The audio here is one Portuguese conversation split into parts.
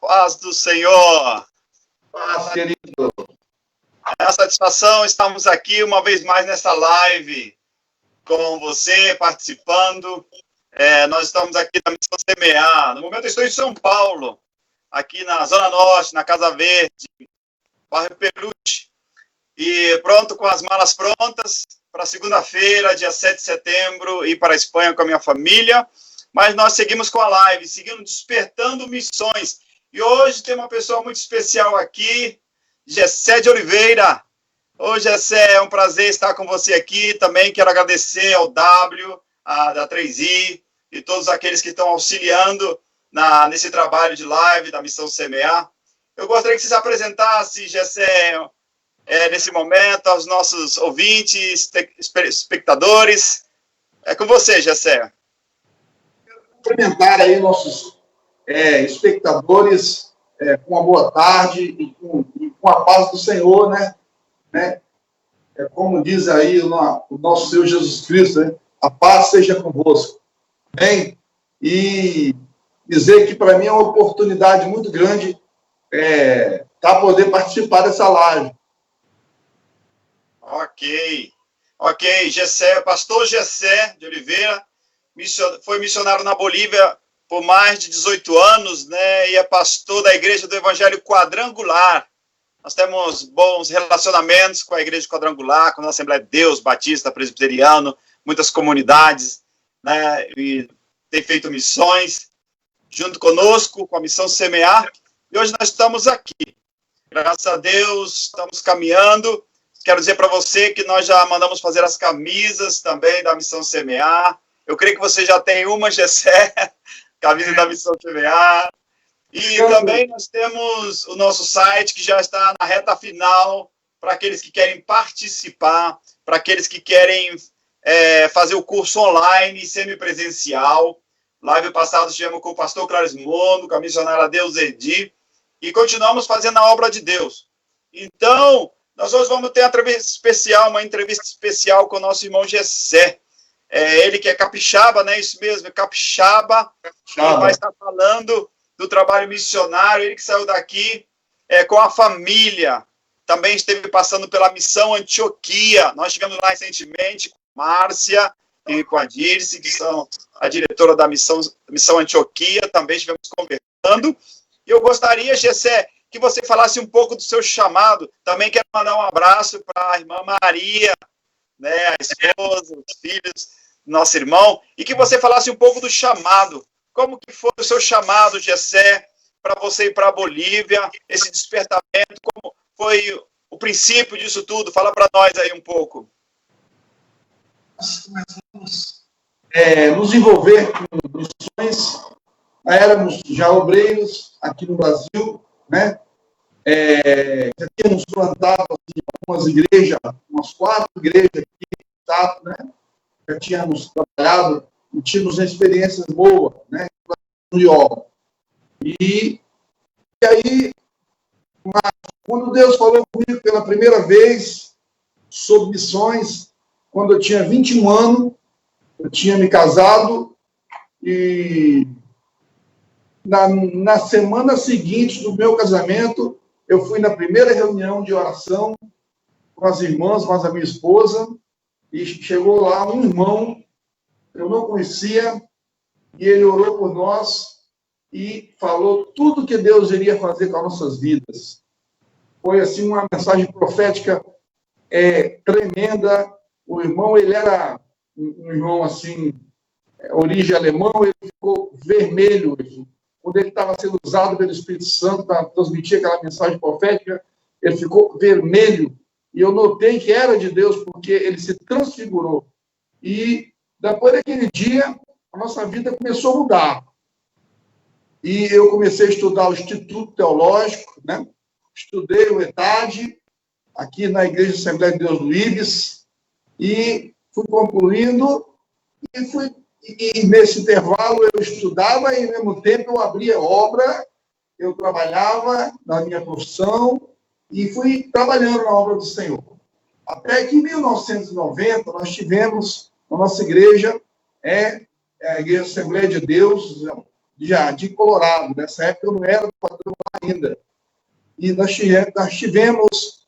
Paz do Senhor. Paz, querido. É uma satisfação estarmos aqui uma vez mais nessa live com você, participando. Nós estamos aqui na Missão Semear. No momento eu estou em São Paulo, aqui na Zona Norte, na Casa Verde, bairro Peruche. E pronto, com as malas prontas para segunda-feira, dia 7 de setembro, ir para a Espanha com a minha família. Mas nós seguimos com a live, seguindo Despertando Missões. E hoje tem uma pessoa muito especial aqui, Gessé de Oliveira. Ô, Gessé, é um prazer estar com você aqui. Também quero agradecer ao W, da 3i, e todos aqueles que estão auxiliando nesse trabalho de live da Missão Semear. Eu gostaria que você se apresentasse, Gessé, nesse momento, aos nossos ouvintes, espectadores. É com você, Gessé. Cumprimentar aí nossos espectadores com uma boa tarde e com a paz do Senhor, né? Como diz aí o nosso Senhor Jesus Cristo, né? A paz seja convosco. Bem, e dizer que para mim é uma oportunidade muito grande poder participar dessa live. Ok, Gessé, pastor Gessé de Oliveira, foi missionário na Bolívia por mais de 18 anos, né, e é pastor da Igreja do Evangelho Quadrangular. Nós temos bons relacionamentos com a Igreja Quadrangular, com a Assembleia de Deus, Batista, Presbiteriano, muitas comunidades, né, e tem feito missões junto conosco, com a Missão Semear, e hoje nós estamos aqui. Graças a Deus, estamos caminhando. Quero dizer para você que nós já mandamos fazer as camisas também da Missão Semear. Eu creio que você já tem uma, Gessé, camisa da Missão Semear. E também nós temos o nosso site, que já está na reta final, para aqueles que querem participar, para aqueles que querem fazer o curso online, semipresencial. Live passada estivemos com o pastor Clarismondo, com a missionária Deus Edi, e continuamos fazendo a obra de Deus. Então, nós hoje vamos ter uma entrevista especial com o nosso irmão Gessé. Ele que é capixaba, né? Isso mesmo, é capixaba. Ele vai estar falando do trabalho missionário. Ele que saiu daqui com a família. Também esteve passando pela Missão Antioquia. Nós estivemos lá recentemente com a Márcia e com a Dirce, que são a diretora da Missão Antioquia. Também estivemos conversando. E eu gostaria, Gessé, que você falasse um pouco do seu chamado. Também quero mandar um abraço para a irmã Maria, né, a esposa, os filhos do nosso irmão, e que você falasse um pouco do chamado. Como que foi o seu chamado, Gessé, para você ir para a Bolívia, esse despertamento, como foi o princípio disso tudo? Fala para nós aí um pouco. Nós começamos nos envolver com missões. Éramos já obreiros aqui no Brasil, né? Já tínhamos plantado assim, algumas igrejas, umas 4 igrejas aqui no estado, né? Já tínhamos trabalhado e tínhamos experiências boas, né? De obra. E aí, quando Deus falou comigo pela primeira vez sobre missões, quando eu tinha 21 anos, eu tinha me casado e na semana seguinte do meu casamento, eu fui na primeira reunião de oração com as irmãs, com a minha esposa, e chegou lá um irmão, eu não conhecia, e ele orou por nós e falou tudo que Deus iria fazer com as nossas vidas. Foi, assim, uma mensagem profética tremenda. O irmão, ele era um irmão, assim, origem alemã, ele ficou vermelho. Quando ele estava sendo usado pelo Espírito Santo para transmitir aquela mensagem profética, ele ficou vermelho. E eu notei que era de Deus, porque ele se transfigurou. E depois daquele dia, a nossa vida começou a mudar. E eu comecei a estudar o Instituto Teológico, né? Estudei o ETAD, aqui na Igreja Assembleia de Deus do Ibis, e fui concluindo, e nesse intervalo eu estudava e, ao mesmo tempo, eu abria obra, eu trabalhava na minha profissão e fui trabalhando na obra do Senhor. Até que em 1990, nós tivemos, na nossa igreja, a Igreja Assembleia de Deus, de Jardim Colorado. Nessa época eu não era do quadrangular ainda. E nós tivemos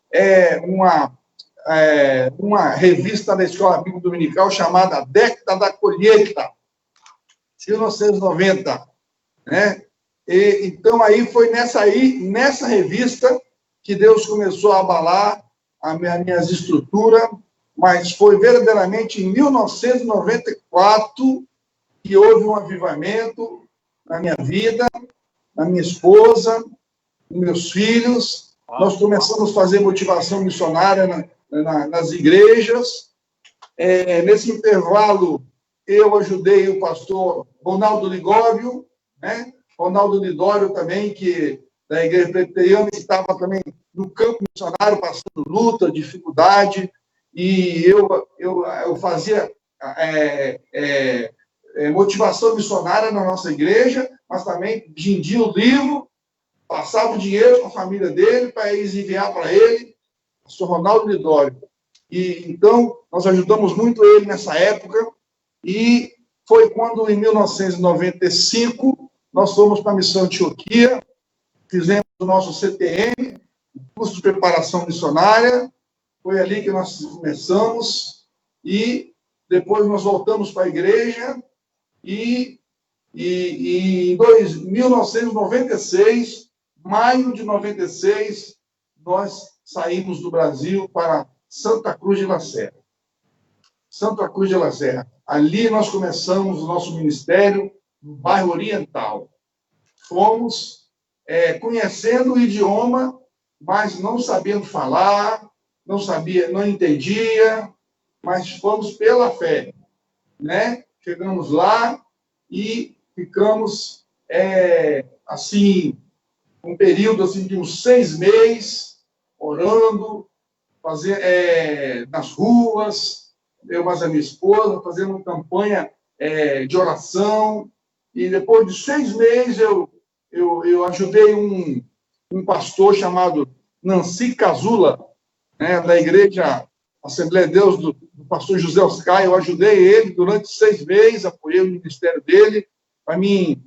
uma revista da Escola Bíblica Dominical chamada Década da Colheita, 1990. Né? Então, aí foi nessa revista que Deus começou a abalar as minhas estruturas, mas foi verdadeiramente em 1994 que houve um avivamento na minha vida, na minha esposa, nos meus filhos. Nós começamos a fazer motivação missionária nas igrejas. Nesse intervalo, eu ajudei o pastor Ronaldo Ligório, né? Ronaldo Lidório também, da Igreja Presbiteriana, que estava também no campo missionário, passando luta, dificuldade, e eu fazia motivação missionária na nossa igreja, mas também vendia o livro, passava o dinheiro com a família dele para eles enviar para ele, o pastor Ronaldo Lidório. E então, nós ajudamos muito ele nessa época, e foi quando, em 1995, nós fomos para a Missão Antioquia, fizemos o nosso CTM, curso de preparação missionária, foi ali que nós começamos, e depois nós voltamos para a igreja, e em 1996, maio de 96, nós saímos do Brasil para Santa Cruz de La Serra. Santa Cruz de La Serra. Ali nós começamos o nosso ministério no bairro Oriental. Fomos conhecendo o idioma, mas não sabendo falar, não entendia, mas fomos pela fé, né? Chegamos lá e ficamos, assim, um período assim, de uns 6 meses, orando, nas ruas, eu mais a minha esposa, fazendo uma campanha de oração, e depois de 6 meses eu ajudei um pastor chamado Nancy Casula, né, da Igreja Assembleia de Deus, do pastor José Oscar. Eu ajudei ele durante 6 meses, apoiei o ministério dele, para mim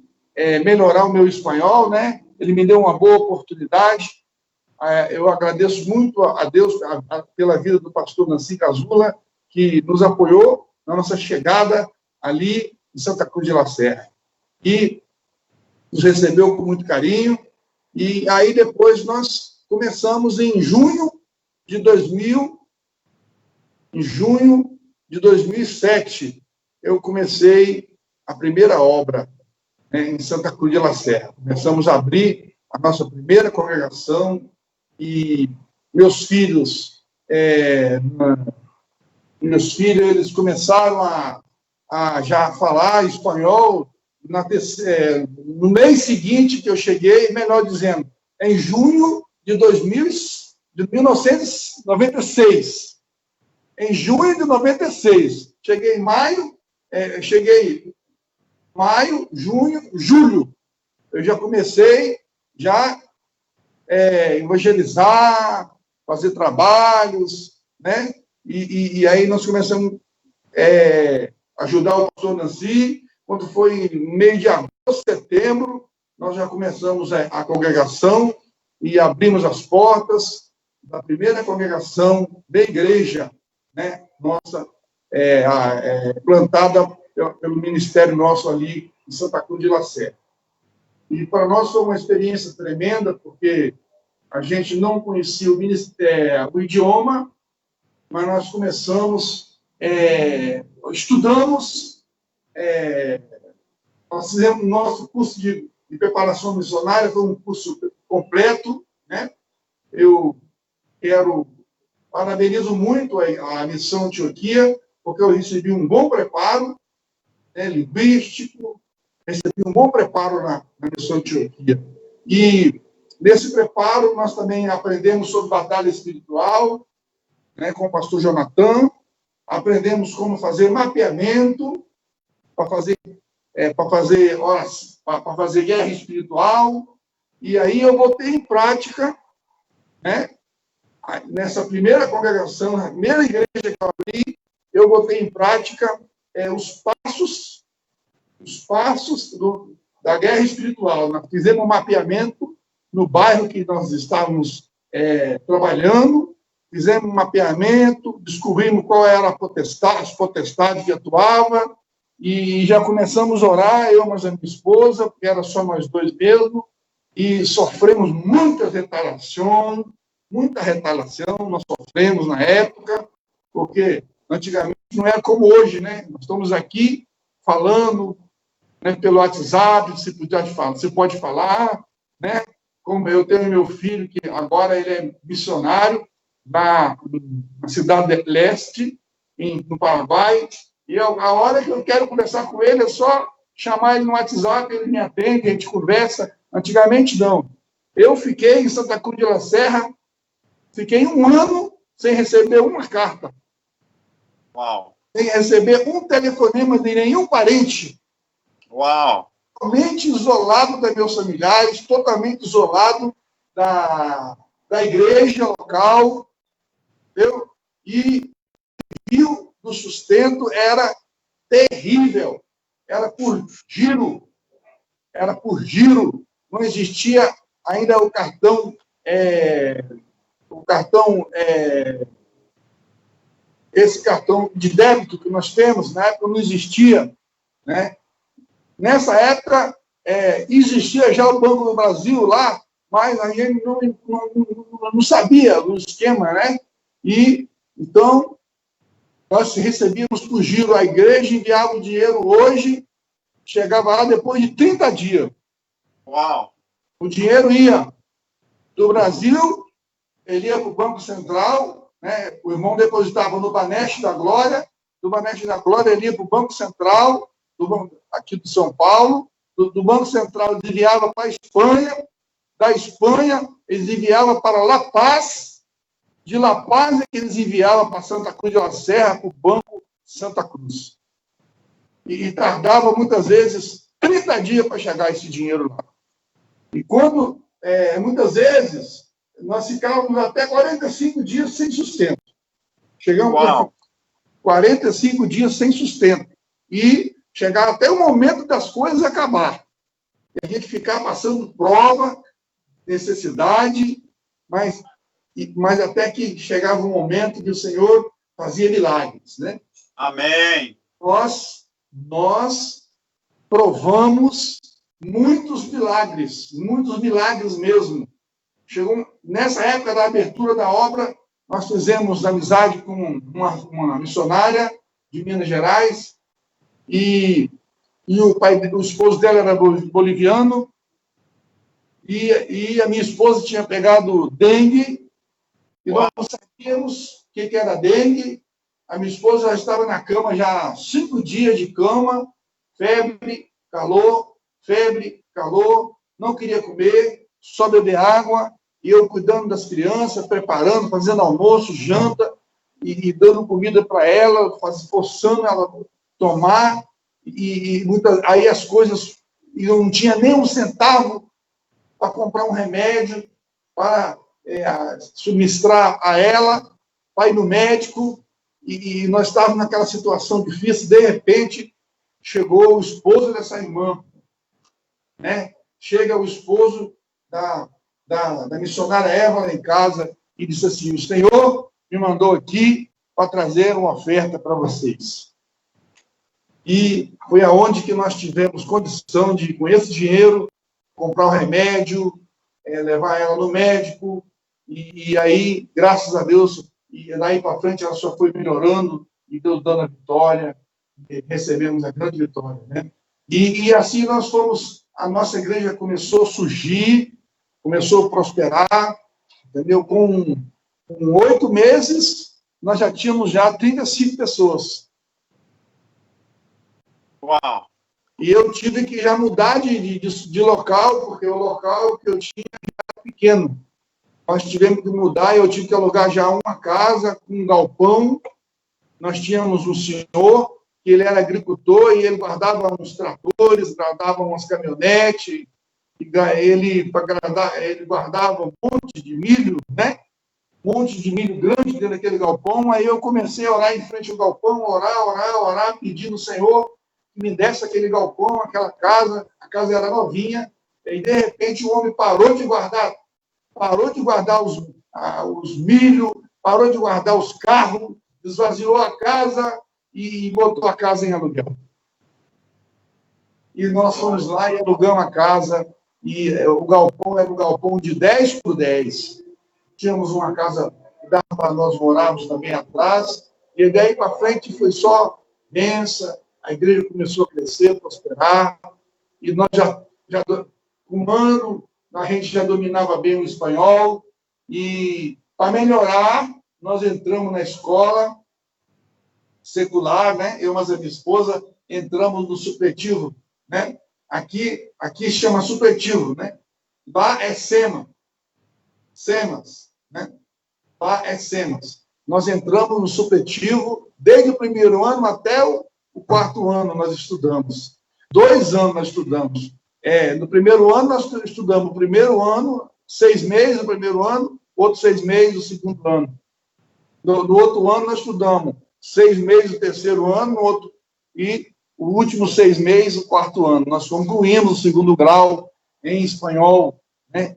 melhorar o meu espanhol, né? Ele me deu uma boa oportunidade. Eu agradeço muito a Deus pela vida do pastor Nancy Casula, que nos apoiou na nossa chegada ali em Santa Cruz de La Serra. E nos recebeu com muito carinho. E aí depois nós começamos em junho de 2007, eu comecei a primeira obra, né, em Santa Cruz de La Serra. Começamos a abrir a nossa primeira congregação, e meus filhos, eles começaram a já falar espanhol no mês seguinte que eu cheguei, melhor dizendo, em junho de 1996. Em junho de 96. Cheguei maio, junho, julho. Eu já comecei evangelizar, fazer trabalhos, né? E aí nós começamos a ajudar o pastor Nancy. Quando foi em meio de agosto, setembro, nós já começamos a congregação e abrimos as portas da primeira congregação da igreja, né, nossa, plantada pelo ministério nosso ali em Santa Cruz de La Serra. E para nós foi uma experiência tremenda, porque a gente não conhecia o idioma, mas nós começamos, estudamos, nós fizemos nosso curso de preparação missionária, foi um curso completo, né? Eu parabenizo muito a Missão Antioquia, porque eu recebi um bom preparo, né, linguístico, recebi um bom preparo na Missão Antioquia. E nesse preparo nós também aprendemos sobre batalha espiritual, né, com o pastor Jonathan, aprendemos como fazer mapeamento, para fazer guerra espiritual, e aí eu botei em prática, né, nessa primeira congregação, na primeira igreja que eu abri, eu botei em prática os passos da guerra espiritual. Nós fizemos um mapeamento no bairro que nós estávamos trabalhando, fizemos um mapeamento, descobrimos qual era as potestades que atuavam, e já começamos a orar, eu mais a minha esposa, porque era só nós dois mesmo, e sofremos muita retaliação, nós sofremos na época, porque antigamente não era como hoje, né? Nós estamos aqui falando, né, pelo WhatsApp, você pode falar, né? Como eu tenho meu filho, que agora ele é missionário na cidade de Leste, no Paraguai, e a hora que eu quero conversar com ele é só chamar ele no WhatsApp, ele me atende, a gente conversa. Antigamente, não. Eu fiquei em Santa Cruz de la Serra, fiquei 1 ano sem receber uma carta. Uau! Sem receber um telefonema de nenhum parente. Uau! Totalmente isolado dos meus familiares, totalmente isolado da igreja local, entendeu? E o rio do sustento era terrível, era por giro, não existia ainda o cartão, esse cartão de débito que nós temos, na época não existia, né? Nessa época, existia já o Banco do Brasil lá, mas a gente não sabia o esquema, né? E, então, nós recebíamos por giro, a igreja enviava o dinheiro hoje, chegava lá depois de 30 dias. Uau! O dinheiro ia do Brasil, ele ia para o Banco Central, né? O irmão depositava no Banestes da Glória, do Banestes da Glória ele ia para o Banco Central, aqui de São Paulo, do Banco Central eles enviavam para a Espanha, da Espanha eles enviavam para La Paz, de La Paz eles enviavam para Santa Cruz de la Serra, para o Banco Santa Cruz. E tardava muitas vezes 30 dias para chegar esse dinheiro lá. E quando, muitas vezes, nós ficávamos até 45 dias sem sustento. Chegamos a 45 dias sem sustento. E chegar até o momento das coisas acabar. E a gente ficar passando prova, necessidade, mas até que chegava um momento que o Senhor fazia milagres, né? Amém. Nós provamos muitos milagres mesmo. Chegou nessa época da abertura da obra, nós fizemos amizade com uma missionária de Minas Gerais, e o esposo dela era boliviano, e a minha esposa tinha pegado dengue, e nós não sabíamos o que era dengue. A minha esposa já estava na cama, já 5 dias de cama, febre, calor, não queria comer, só beber água, e eu cuidando das crianças, preparando, fazendo almoço, janta, e dando comida para ela, forçando ela a tomar, aí as coisas, e eu não tinha nem um centavo para comprar um remédio, para subministrar a ela, para ir no médico, e nós estávamos naquela situação difícil. De repente, chegou o esposo dessa irmã, né? Chega o esposo da missionária Eva lá em casa e disse assim: o Senhor me mandou aqui para trazer uma oferta para vocês. E foi aonde que nós tivemos condição de, com esse dinheiro, comprar o remédio, levar ela no médico, e aí, graças a Deus, e daí para frente ela só foi melhorando, e Deus dando a vitória, e recebemos a grande vitória, né? E assim nós fomos, a nossa igreja começou a surgir, começou a prosperar, entendeu? Com 8 meses, nós já tínhamos 35 pessoas. Uau! E eu tive que já mudar de local, porque o local que eu tinha era pequeno. Nós tivemos que mudar, eu tive que alugar já uma casa com um galpão. Nós tínhamos um senhor, que ele era agricultor, e ele guardava uns tratores, guardava umas caminhonetes, ele guardava um monte de milho, né? Um monte de milho grande dentro daquele galpão. Aí eu comecei a orar em frente ao galpão, orar, pedindo ao Senhor me desse aquele galpão, aquela casa, a casa era novinha, e de repente o homem parou de guardar os milho, parou de guardar os carros, esvaziou a casa e botou a casa em aluguel. E nós fomos lá e alugamos a casa, e o galpão era um galpão de 10 por 10. Tínhamos uma casa que dava para nós morarmos também atrás, e daí para frente foi só bênção, a igreja começou a crescer, prosperar, e nós já com um ano, a gente já dominava bem o espanhol, e para melhorar, nós entramos na escola secular, né? Eu, mas a minha esposa, entramos no supletivo, né? Aqui chama supletivo, né? Lá é SEMAS, né? Lá é SEMAS. Nós entramos no supletivo, desde o primeiro ano até o quarto ano nós estudamos. 2 anos nós estudamos. No primeiro ano nós estudamos o primeiro ano, 6 meses no primeiro ano, outros 6 meses no segundo ano. No outro ano nós estudamos 6 meses no terceiro ano, no outro, e o último 6 meses no quarto ano. Nós concluímos o segundo grau em espanhol, né?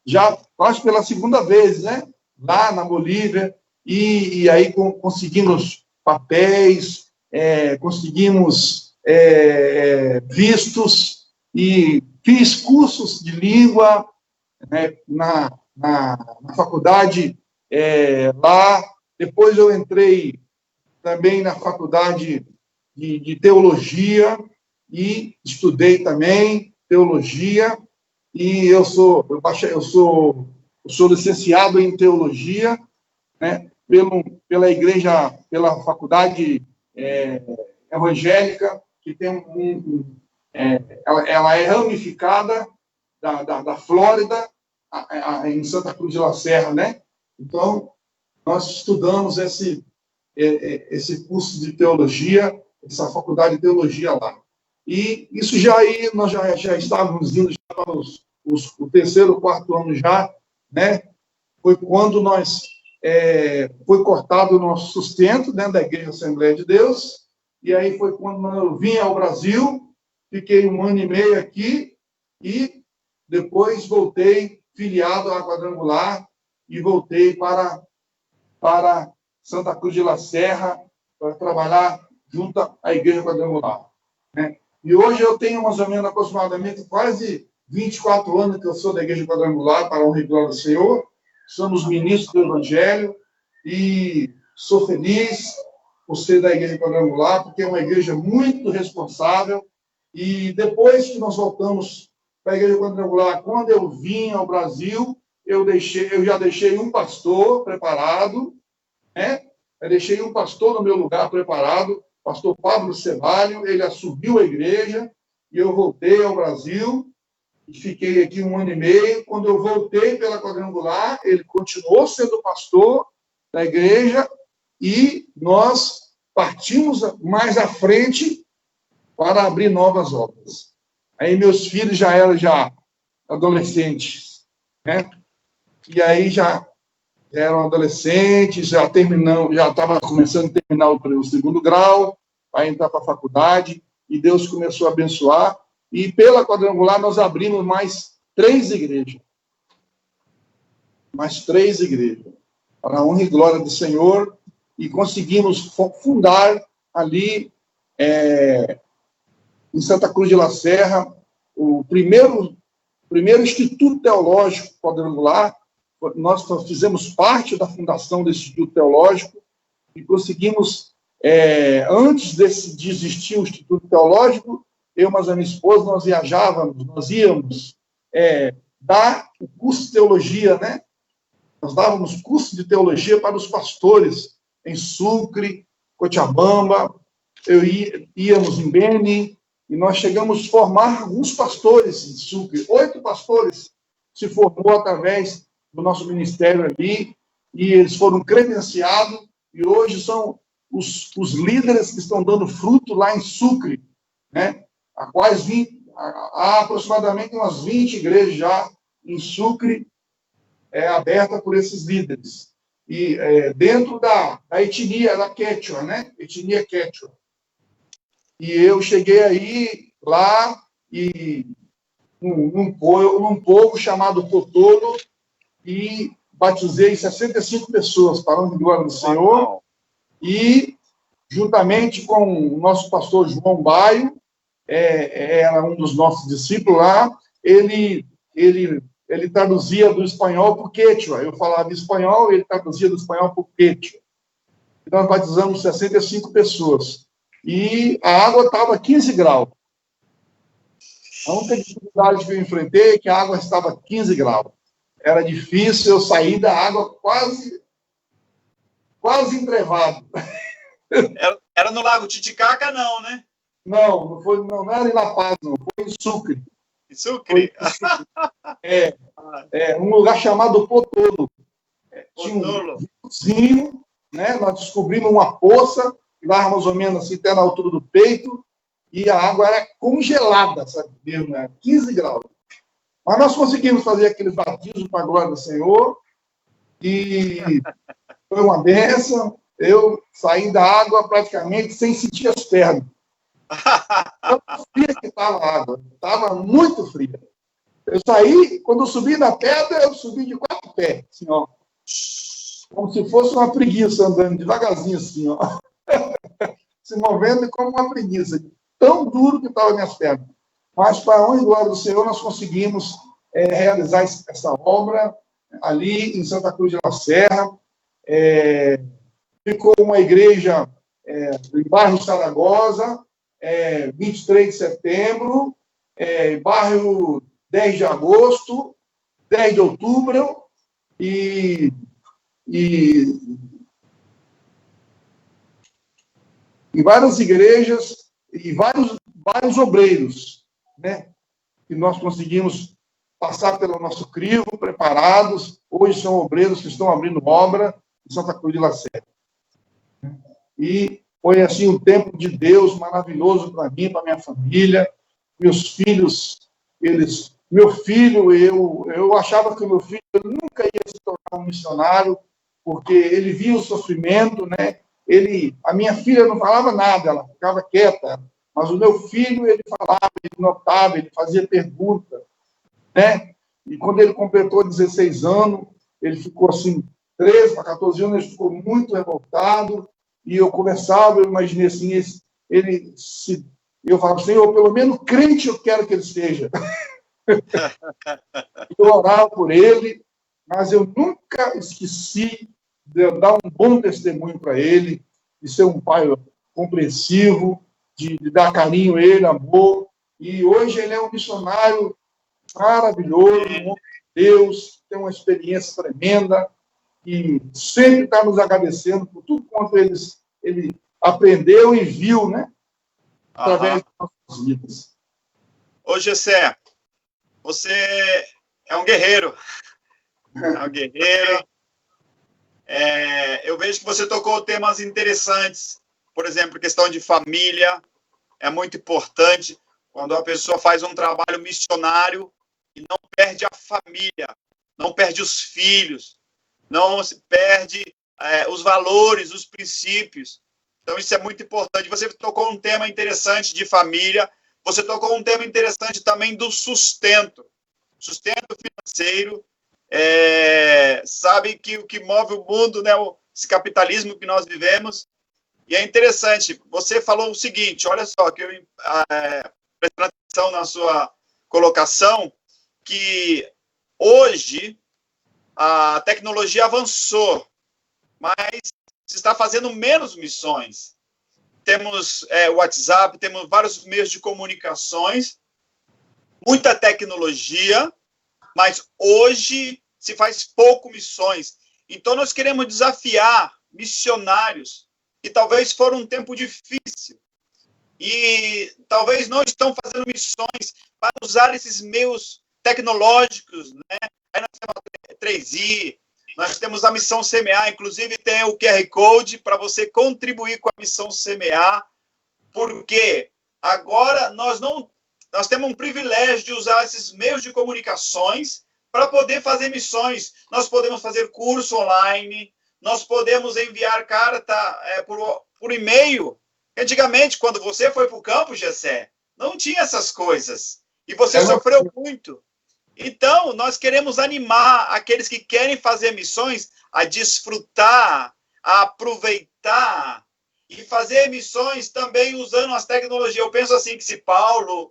Já quase pela segunda vez, né? Lá na Bolívia, e aí conseguimos papéis, conseguimos vistos, e fiz cursos de língua, né, na faculdade lá. Depois eu entrei também na faculdade de teologia e estudei também teologia, e eu sou licenciado em teologia, né, pela igreja, pela faculdade evangélica, que tem ela é ramificada da Flórida, em Santa Cruz de La Serra, né? Então, nós estudamos esse curso de teologia, essa faculdade de teologia lá. E isso já aí, nós já estávamos indo já para o terceiro, quarto ano já, né? Foi quando foi cortado o nosso sustento dentro da Igreja Assembleia de Deus, e aí foi quando eu vim ao Brasil, fiquei 1 ano e meio aqui, e depois voltei filiado à Quadrangular, e voltei para Santa Cruz de La Serra, para trabalhar junto à Igreja Quadrangular, né? E hoje eu tenho mais ou menos aproximadamente quase 24 anos que eu sou da Igreja Quadrangular, para a honra e glória do Senhor. Somos ministros do Evangelho, e sou feliz por ser da Igreja Quadrangular, porque é uma igreja muito responsável. E depois que nós voltamos para a Igreja Quadrangular, quando eu vim ao Brasil, eu já deixei um pastor preparado, né? Eu deixei um pastor no meu lugar preparado, pastor Pablo Cevalho. Ele assumiu a igreja, e eu voltei ao Brasil, e fiquei aqui 1 ano e meio. Quando eu voltei pela Quadrangular, ele continuou sendo pastor da igreja, e nós partimos mais à frente para abrir novas obras. Aí meus filhos já eram adolescentes, né? E aí já eram adolescentes, já estava começando a terminar o segundo grau, para entrar para a faculdade, e Deus começou a abençoar. E pela Quadrangular nós abrimos mais 3 igrejas. Mais 3 igrejas. Para a honra e glória do Senhor, e conseguimos fundar ali, em Santa Cruz de La Serra, o primeiro Instituto Teológico Quadrangular. Nós fizemos parte da fundação desse Instituto Teológico, e conseguimos, antes de existir o Instituto Teológico, eu, mas a minha esposa, nós íamos dar o curso de teologia, né? Nós dávamos curso de teologia para os pastores em Sucre, Cochabamba, íamos em Beni, e nós chegamos a formar alguns pastores em Sucre. 8 pastores se formou através do nosso ministério ali, e eles foram credenciados, e hoje são os líderes que estão dando fruto lá em Sucre, né? Há aproximadamente umas 20 igrejas já em Sucre, aberta por esses líderes. E dentro da etnia da Quechua, né? Etnia Quechua. E eu cheguei aí, lá, e num povo chamado Potolo, e batizei 65 pessoas para a glória do Senhor, e juntamente com o nosso pastor João Baio, era um dos nossos discípulos lá, ele traduzia do espanhol para o quechua. Eu falava espanhol, ele traduzia do espanhol para o quechua. E nós batizamos 65 pessoas. E a água estava 15 graus. A única dificuldade que eu enfrentei é que a água estava 15 graus. Era difícil, eu sair da água quase entrevado. Era no Lago Titicaca, não, né? Não era em La Paz, não. Foi em Sucre. Em Sucre? Um lugar chamado Potolo. Tinha Potolo. Um riozinho, né? Nós descobrimos uma poça, que dava mais ou menos assim, até na altura do peito, e a água era congelada, sabe? 15 graus. Mas nós conseguimos fazer aqueles batismos para a glória do Senhor, e foi uma bênção. Eu saí da água praticamente sem sentir as pernas. Tão fria que estava a água, estava muito fria. Eu saí, quando eu subi na pedra, eu subi de 4 pés, assim, ó. Como se fosse uma preguiça, andando devagarzinho, assim, ó. Se movendo como uma preguiça. Tão duro que estavam minhas pernas. Mas, para a honra e glória do Senhor, nós conseguimos realizar essa obra ali em Santa Cruz de la Serra. Ficou uma igreja em bairro Saragosa, 23 de setembro, bairro 10 de agosto, 10 de outubro, e várias igrejas e vários obreiros, né? Que nós conseguimos passar pelo nosso crivo, preparados. Hoje são obreiros que estão abrindo obra em Santa Cruz de la Serra. E foi, assim, um tempo de Deus maravilhoso para mim, para minha família. Meus filhos, eu achava que o meu filho nunca ia se tornar um missionário, porque ele via o sofrimento, né? A minha filha não falava nada, ela ficava quieta, mas o meu filho, ele falava, ele notava, ele fazia pergunta, né? E quando ele completou 16 anos, ele ficou assim, 13 para 14 anos, ele ficou muito revoltado, e eu conversava, eu imaginei assim, eu falava, Senhor, pelo menos crente eu quero que ele seja. Eu orava por ele, mas eu nunca esqueci de dar um bom testemunho para ele, de ser um pai compreensivo, de dar carinho a ele, amor. E hoje ele é um missionário maravilhoso, um homem de Deus, tem uma experiência tremenda, e sempre está nos agradecendo por tudo quanto ele aprendeu e viu, né? Através das nossas vidas. Ô, Gessé, você é um guerreiro. É um guerreiro. Eu vejo que você tocou temas interessantes. Por exemplo, questão de família. É muito importante quando a pessoa faz um trabalho missionário e não perde a família, não perde os filhos, não se perde os valores, os princípios. Então, isso é muito importante. Você tocou um tema interessante de família, você tocou um tema interessante também do sustento financeiro. Sabe que o que move o mundo, né, esse capitalismo que nós vivemos, e é interessante, você falou o seguinte, olha só, que prestando atenção na sua colocação, que hoje a tecnologia avançou, mas se está fazendo menos missões. Temos WhatsApp, temos vários meios de comunicações, muita tecnologia, mas hoje se faz pouco missões. Então, nós queremos desafiar missionários que talvez foram um tempo difícil e talvez não estão fazendo missões para usar esses meios tecnológicos, né? Aí nós temos a 3i, nós temos a Missão Semear, inclusive tem o QR Code para você contribuir com a Missão Semear, porque agora nós temos um privilégio de usar esses meios de comunicações para poder fazer missões. Nós podemos fazer curso online, nós podemos enviar carta por e-mail Antigamente, quando você foi para o campo, Gessé, não tinha essas coisas. E você sofreu muito. Então, nós queremos animar aqueles que querem fazer missões a desfrutar, a aproveitar e fazer missões também usando as tecnologias. Eu penso assim que se Paulo,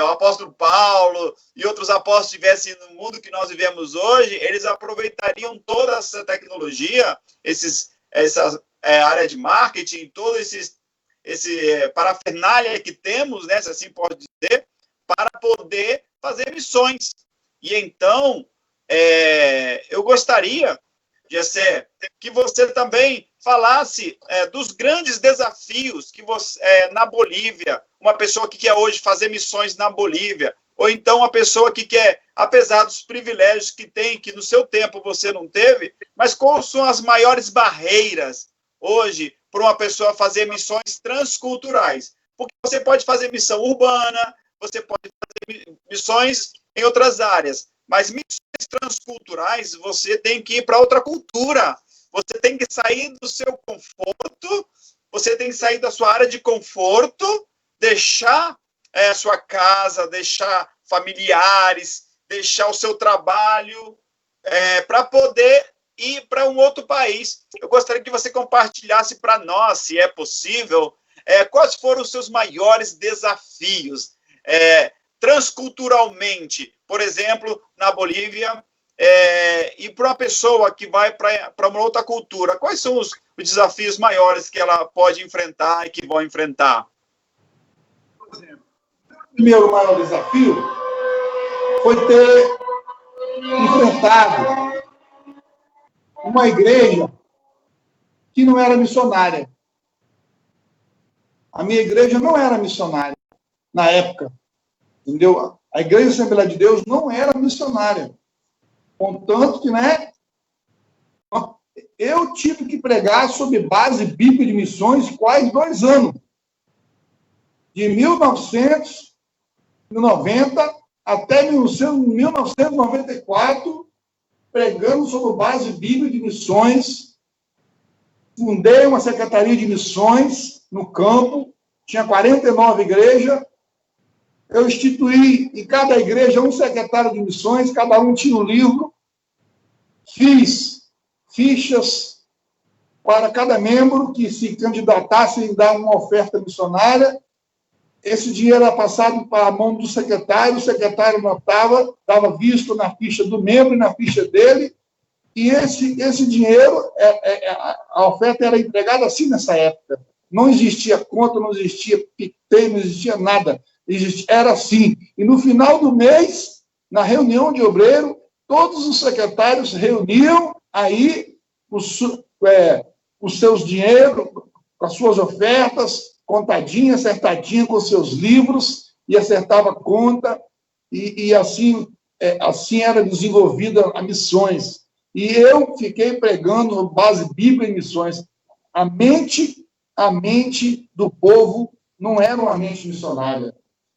o apóstolo Paulo e outros apóstolos estivessem no mundo que nós vivemos hoje, eles aproveitariam toda essa tecnologia, essa área de marketing, todo esse parafernália que temos, né, se assim pode dizer, para poder fazer missões. E então, eu gostaria, Gessé, que você também falasse dos grandes desafios que você, na Bolívia, uma pessoa que quer hoje fazer missões na Bolívia, ou então uma pessoa que quer, apesar dos privilégios que tem, que no seu tempo você não teve, mas quais são as maiores barreiras hoje para uma pessoa fazer missões transculturais? Porque você pode fazer missão urbana, você pode fazer missões em outras áreas, mas missões transculturais, você tem que ir para outra cultura, você tem que sair do seu conforto, você tem que sair da sua área de conforto, deixar a sua casa, deixar familiares, deixar o seu trabalho, para poder ir para um outro país. Eu gostaria que você compartilhasse para nós, se é possível, quais foram os seus maiores desafios transculturalmente, por exemplo, na Bolívia, e para uma pessoa que vai para uma outra cultura, quais são os desafios maiores que ela pode enfrentar e que vão enfrentar? Por exemplo, o primeiro maior desafio foi ter enfrentado uma igreja que não era missionária. A minha igreja não era missionária na época, entendeu? A Igreja Assembleia de Deus não era missionária. Contanto que, né, eu tive que pregar sobre base bíblica de missões quase 2 anos. De 1990 até 1994, pregando sobre base bíblica de missões. Fundei uma secretaria de missões no campo, tinha 49 igrejas. Eu instituí em cada igreja um secretário de missões, cada um tinha um livro. Fiz fichas para cada membro que se candidatasse em dar uma oferta missionária. Esse dinheiro era passado para a mão do secretário, o secretário anotava, dava visto na ficha do membro e na ficha dele, e esse dinheiro, a oferta era entregada assim nessa época. Não existia conta, não existia PicPay, não existia nada. Era assim. E no final do mês, na reunião de obreiro, todos os secretários reuniam aí os seus dinheiros, com as suas ofertas, contadinha, acertadinha com os seus livros, e acertava a conta, e assim era desenvolvida a missões. E eu fiquei pregando base bíblica em missões. A mente do povo não era uma mente missionária.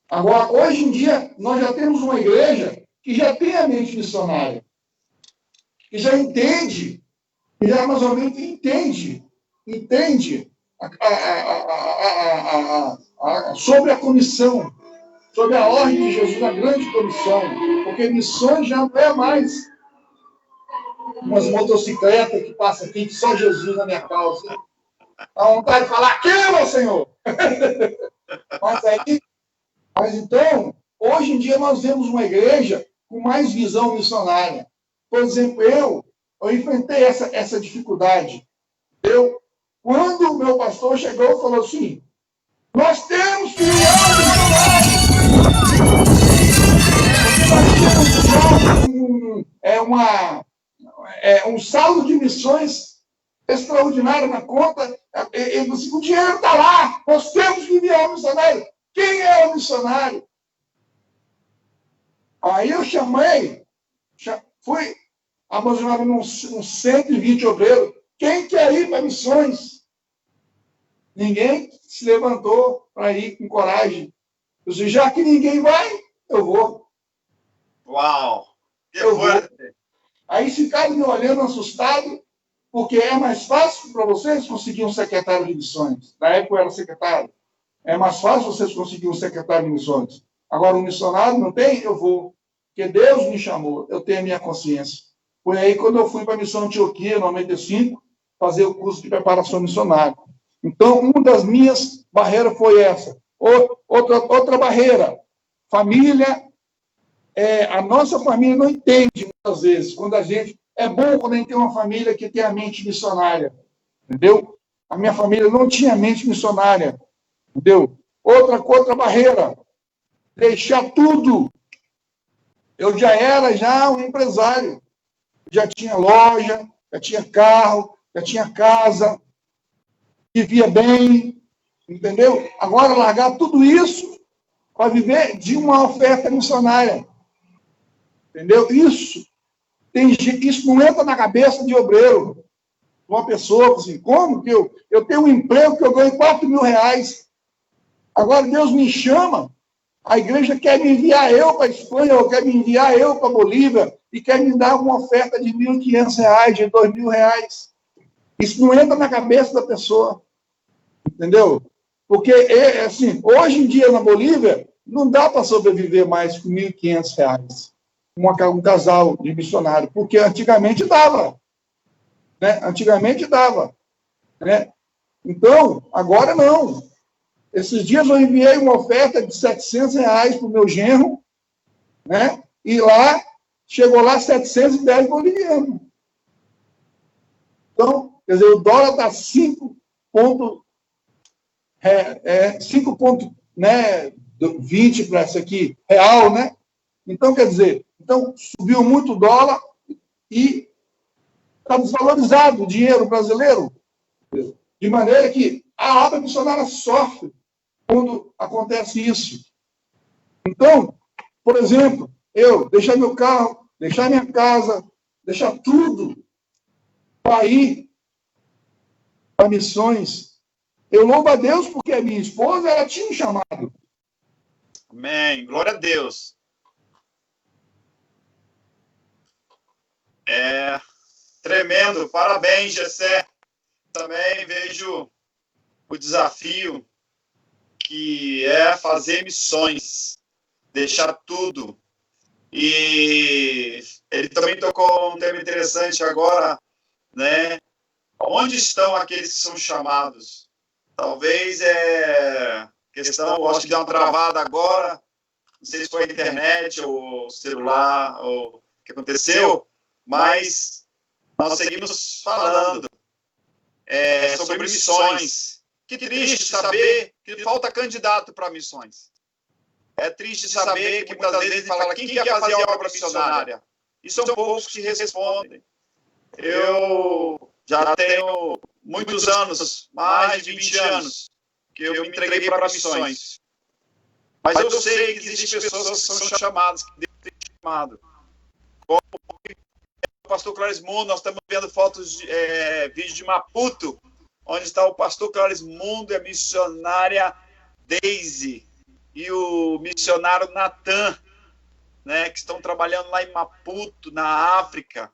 Agora, hoje em dia, nós já temos uma igreja que já tem a mente missionária, que já entende, que já mais ou menos entende sobre a comissão, sobre a ordem de Jesus, a grande comissão, porque missões já não é mais umas motocicletas que passam aqui, que só Jesus na minha causa. Dá vontade de falar, aqui, meu Senhor! Mas então, hoje em dia nós vemos uma igreja com mais visão missionária. Por exemplo, eu enfrentei essa dificuldade. Quando o meu pastor chegou e falou assim, nós temos que um saldo de missões extraordinário na conta. Ele disse, o dinheiro está lá, nós temos que enviar o missionário. Quem é o missionário? Aí eu fui aproximado uns 120 obreiros. Quem quer ir para missões? Ninguém se levantou para ir com coragem. Eu disse, já que ninguém vai, eu vou. Uau! Eu vou. Aí ficaram me olhando assustado. Porque é mais fácil para vocês conseguir um secretário de missões. Na época eu era secretário. É mais fácil vocês conseguirem um secretário de missões. Agora, um missionário não tem? Eu vou. Porque Deus me chamou, eu tenho a minha consciência. Foi aí quando eu fui para a missão Antioquia, em 95, fazer o curso de preparação missionária. Então, uma das minhas barreiras foi essa. Outra barreira, família. A nossa família não entende, muitas vezes, quando a gente... É bom quando a gente tem uma família que tem a mente missionária, entendeu? A minha família não tinha mente missionária, entendeu? Outra barreira, deixar tudo. Eu já era um empresário, já tinha loja, já tinha carro, já tinha casa, vivia bem, entendeu? Agora, largar tudo isso para viver de uma oferta missionária, entendeu? Isso não entra na cabeça de obreiro, uma pessoa assim, como que eu tenho um emprego que eu ganho 4 mil reais, agora Deus me chama, a igreja quer me enviar eu para a Espanha, ou quer me enviar eu para a Bolívia, e quer me dar uma oferta de 1.500 reais, de 2.000 reais. Isso não entra na cabeça da pessoa, entendeu? Porque, assim, hoje em dia na Bolívia, não dá para sobreviver mais com 1.500 reais. Um casal de missionário, porque antigamente dava. Né? Antigamente dava. Né? Então, agora não. Esses dias eu enviei uma oferta de 700 reais para o meu genro, né? E chegou lá 710 bolivianos. Então, quer dizer, o dólar está 5,20 né, para essa aqui, real, né? Então, quer dizer, subiu muito o dólar e está desvalorizado o dinheiro brasileiro, de maneira que a obra missionária sofre quando acontece isso. Então, por exemplo, eu deixar meu carro, deixar minha casa, deixar tudo para ir para missões. Eu louvo a Deus porque a minha esposa, ela tinha um chamado. Amém. Glória a Deus. Tremendo. Parabéns, Gessé. Também vejo o desafio que é fazer missões, deixar tudo. E ele também tocou um tema interessante agora, né? Onde estão aqueles que são chamados? Talvez questão, acho que deu uma travada agora, não sei se foi a internet ou o celular ou o que aconteceu, mas nós seguimos falando sobre missões. Que triste saber que falta candidato para missões. É triste saber que muitas vezes fala quem quer fazer obra missionária. E são poucos que respondem. Eu já tenho muitos anos, mais de 20 anos, que eu me entreguei para missões. Mas eu sei que existem pessoas que são chamadas, que Deus tem chamado. Como o pastor Clarismundo, nós estamos vendo vídeos de Maputo, onde está o pastor Clarismundo e a missionária Daisy e o missionário Natan, né, que estão trabalhando lá em Maputo, na África.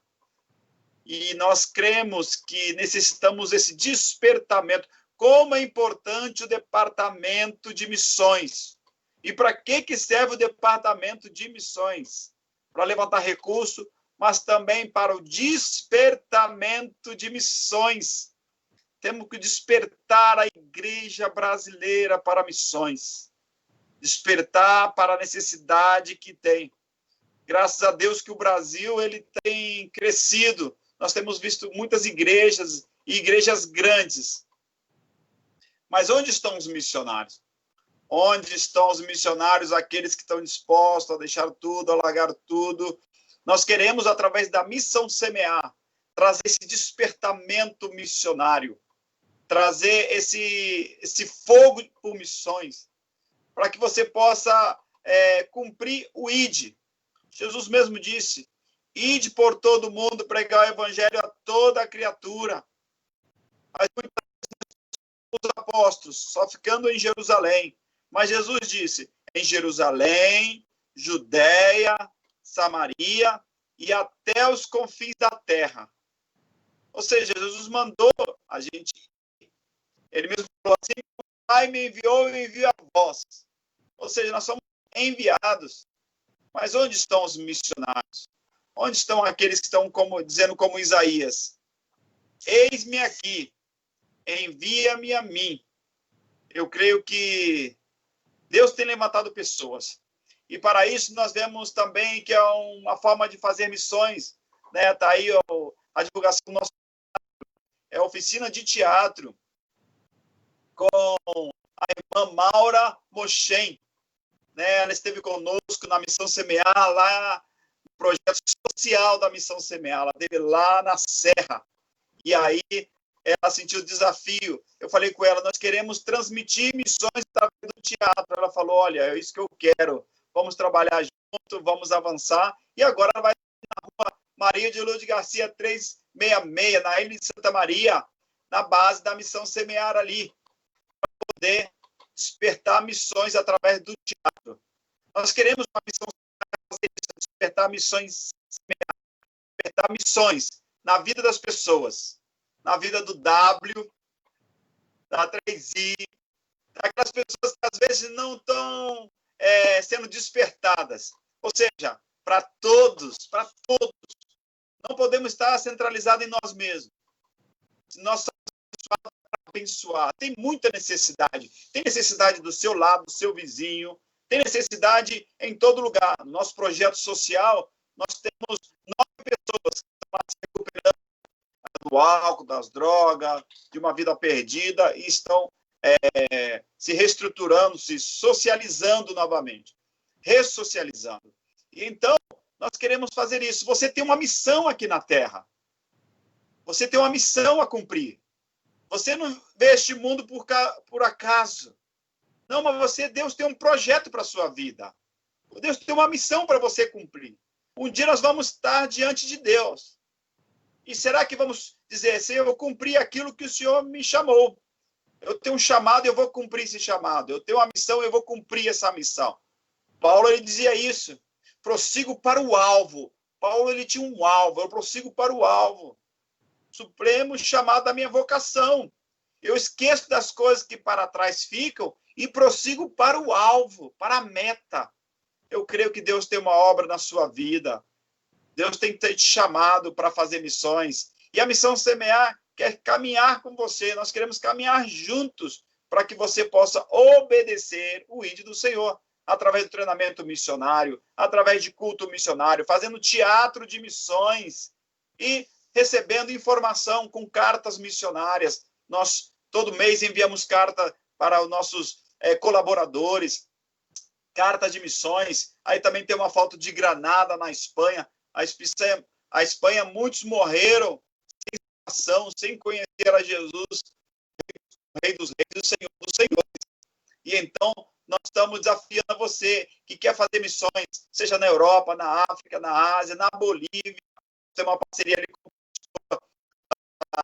E nós cremos que necessitamos esse despertamento. Como é importante o departamento de missões. E para que serve o departamento de missões? Para levantar recurso, mas também para o despertamento de missões. Temos que despertar a igreja brasileira para missões. Despertar para a necessidade que tem. Graças a Deus que o Brasil ele tem crescido. Nós temos visto muitas igrejas, e igrejas grandes. Mas onde estão os missionários? Onde estão os missionários, aqueles que estão dispostos a deixar tudo, a largar tudo? Nós queremos, através da Missão Semear, trazer esse despertamento missionário, trazer esse fogo por missões, para que você possa cumprir o ID. Jesus mesmo disse, ide por todo mundo, pregar o evangelho a toda a criatura. Mas muitas vezes os apóstolos, só ficando em Jerusalém. Mas Jesus disse, em Jerusalém, Judéia, Samaria e até os confins da terra. Ou seja, Jesus mandou a gente. Ele mesmo falou assim: o Pai me enviou, eu envio a vós. Ou seja, nós somos enviados. Mas onde estão os missionários? Onde estão aqueles que estão dizendo como Isaías? Eis-me aqui, envia-me a mim. Eu creio que Deus tem levantado pessoas. E para isso nós vemos também que é uma forma de fazer missões. Né? Está aí a divulgação do nosso é a oficina de teatro com a irmã Maura Mochen. Né? Ela esteve conosco na Missão Semear, lá no projeto social da Missão Semear. Ela esteve lá na Serra. E aí ela sentiu o desafio. Eu falei com ela, nós queremos transmitir missões através do teatro. Ela falou, olha, é isso que eu quero. Vamos trabalhar junto, vamos avançar. E agora ela vai na rua Maria de Lourdes Garcia 366, na Ilha de Santa Maria, na base da Missão Semear ali, para poder despertar missões através do teatro. Nós queremos uma missão despertar missões, despertar missões na vida das pessoas, na vida do W, da 3I, daquelas pessoas que às vezes não estão sendo despertadas. Ou seja, para todos, não podemos estar centralizados em nós mesmos. Nós somos para abençoar. Tem muita necessidade. Tem necessidade do seu lado, do seu vizinho. Tem necessidade em todo lugar. No nosso projeto social, nós temos 9 pessoas que estão se recuperando do álcool, das drogas, de uma vida perdida e estão se reestruturando, se socializando novamente, ressocializando. E então, nós queremos fazer isso. Você tem uma missão aqui na Terra. Você tem uma missão a cumprir. Você não vê este mundo por acaso. Não, mas Deus tem um projeto para a sua vida. Deus tem uma missão para você cumprir. Um dia nós vamos estar diante de Deus. E será que vamos dizer, Senhor, eu cumpri aquilo que o Senhor me chamou. Eu tenho um chamado, eu vou cumprir esse chamado. Eu tenho uma missão, eu vou cumprir essa missão. Paulo, ele dizia isso. Prossigo para o alvo. Paulo, ele tinha um alvo. Eu prossigo para o alvo. Supremo chamado da minha vocação. Eu esqueço das coisas que para trás ficam e prossigo para o alvo, para a meta. Eu creio que Deus tem uma obra na sua vida. Deus tem te chamado para fazer missões. E a Missão Semear quer caminhar com você. Nós queremos caminhar juntos para que você possa obedecer o ID do Senhor, através do treinamento missionário, através de culto missionário, fazendo teatro de missões e recebendo informação com cartas missionárias. Nós, todo mês, enviamos carta para os nossos colaboradores, carta de missões. Aí também tem uma foto de Granada, na Espanha. A Espanha, muitos morreram sem salvação, sem conhecer a Jesus, o Rei dos Reis, o Senhor dos Senhores. E então, nós estamos desafiando você que quer fazer missões, seja na Europa, na África, na Ásia, na Bolívia. Tem uma parceria ali com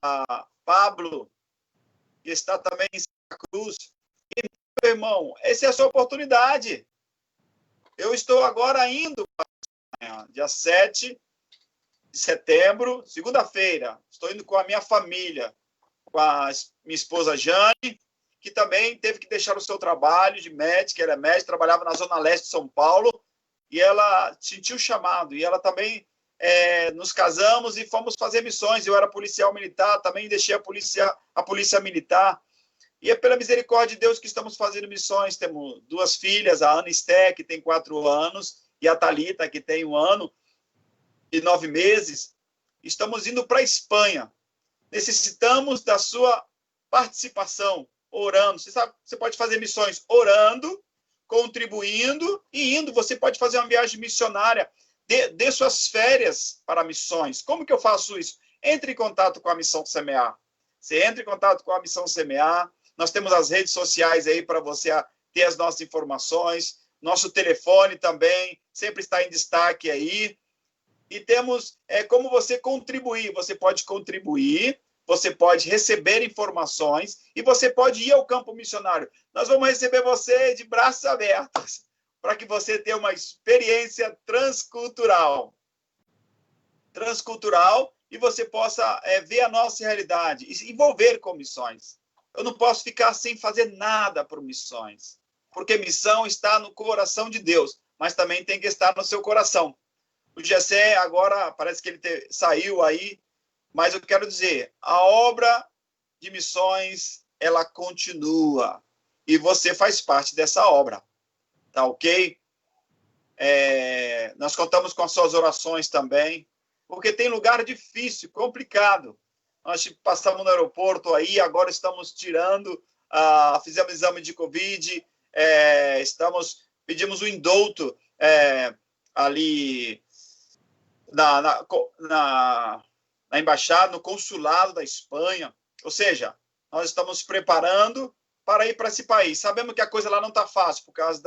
a Pablo, que está também em Santa Cruz. E, meu irmão, essa é a sua oportunidade. Eu estou agora indo, dia 7 de setembro, segunda-feira. Estou indo com a minha família, com a minha esposa Jane, que também teve que deixar o seu trabalho de médica. Ela é médica, trabalhava na Zona Leste de São Paulo, e ela sentiu o chamado. E ela também, nos casamos e fomos fazer missões. Eu era policial militar, também deixei a polícia militar. E é pela misericórdia de Deus que estamos fazendo missões. Temos 2 filhas, a Ana Esté, que tem 4 anos, e a Thalita, que tem 1 ano e 9 meses. Estamos indo para a Espanha. Necessitamos da sua participação, orando. Você sabe, você pode fazer missões orando, contribuindo e indo. Você pode fazer uma viagem missionária. Dê suas férias para missões. Como que eu faço isso? Entre em contato com a Missão Semear. Você entra em contato com a Missão Semear. Nós temos as redes sociais aí para você ter as nossas informações. Nosso telefone também sempre está em destaque aí. E temos como você contribuir. Você pode contribuir, você pode receber informações e você pode ir ao campo missionário. Nós vamos receber você de braços abertos para que você tenha uma experiência transcultural. Transcultural e você possa ver a nossa realidade e se envolver com missões. Eu não posso ficar sem fazer nada por missões, porque missão está no coração de Deus, mas também tem que estar no seu coração. O Gessé agora parece que ele saiu aí, mas eu quero dizer, a obra de missões, ela continua, e você faz parte dessa obra, tá ok? Nós contamos com as suas orações também, porque tem lugar difícil, complicado. Nós passamos no aeroporto aí, agora estamos tirando, fizemos exame de Covid, pedimos o indulto ali na embaixada, no consulado da Espanha. Ou seja, nós estamos preparando para ir para esse país. Sabemos que a coisa lá não está fácil por causa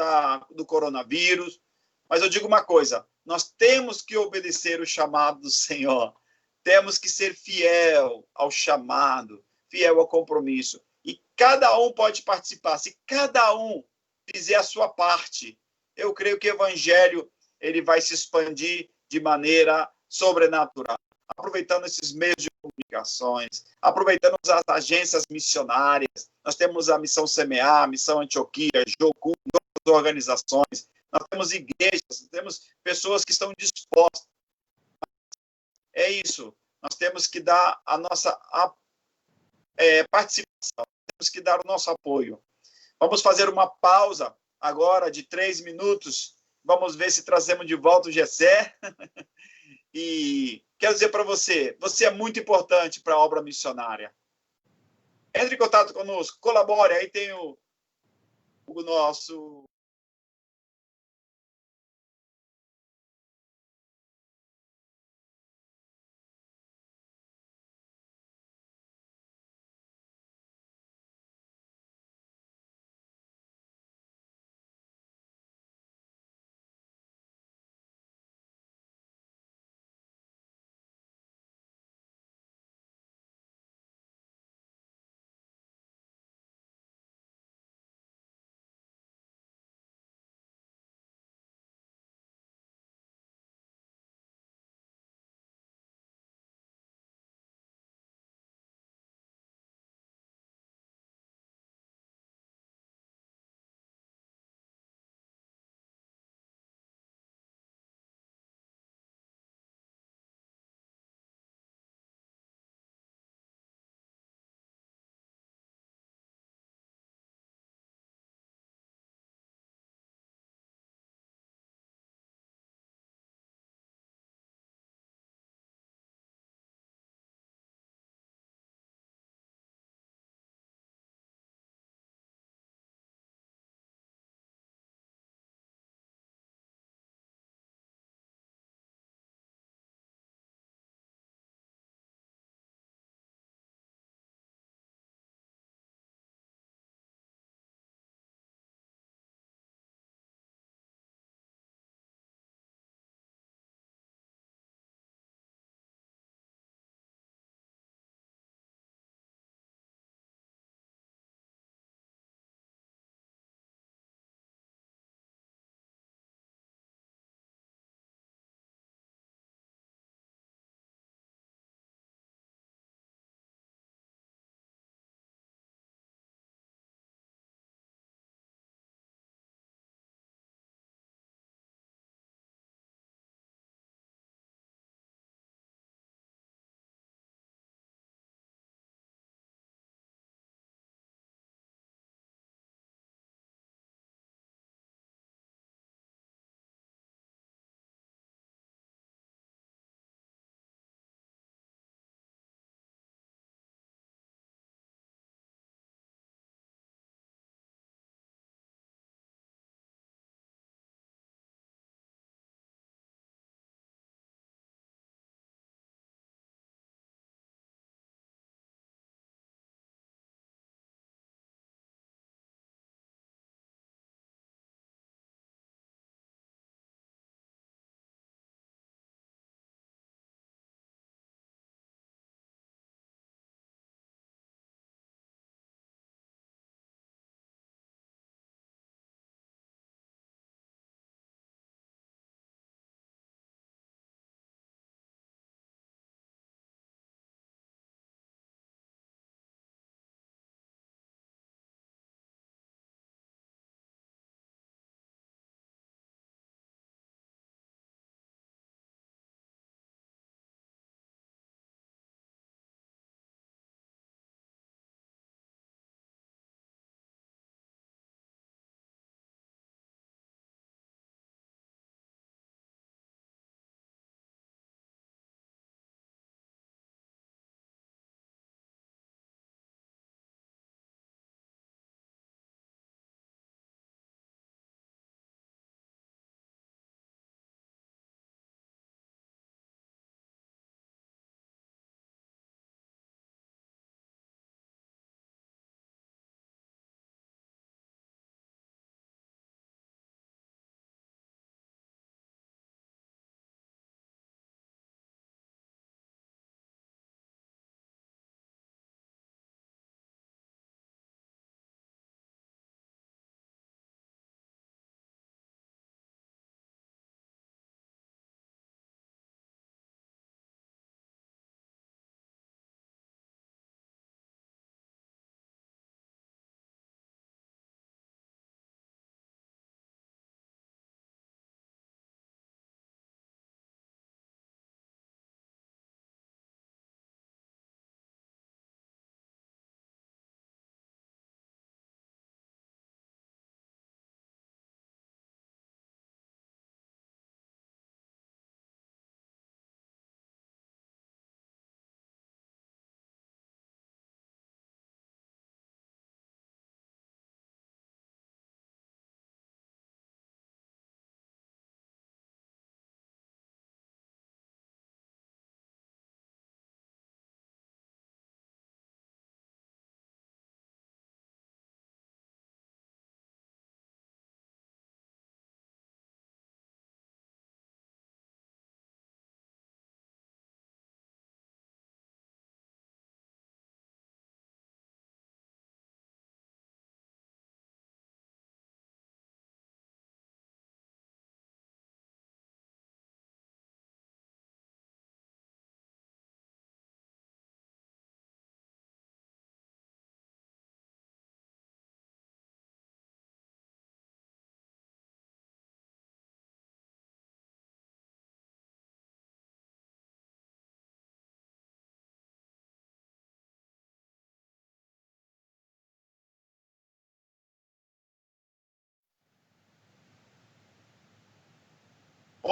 do coronavírus, mas eu digo uma coisa, nós temos que obedecer o chamado do Senhor, temos que ser fiel ao chamado, fiel ao compromisso. E cada um pode participar. Se cada um fizer a sua parte, eu creio que o evangelho ele vai se expandir de maneira sobrenatural. Aproveitando esses meios de comunicações, aproveitando as agências missionárias, nós temos a Missão Semear, a Missão Antioquia, Jocum, outras organizações, nós temos igrejas, temos pessoas que estão dispostas. É isso, nós temos que dar a nossa participação, temos que dar o nosso apoio. Vamos fazer uma pausa agora de 3 minutos, vamos ver se trazemos de volta o Gessé. E quero dizer para você, você é muito importante para a obra missionária. Entre em contato conosco, colabore, aí tem o nosso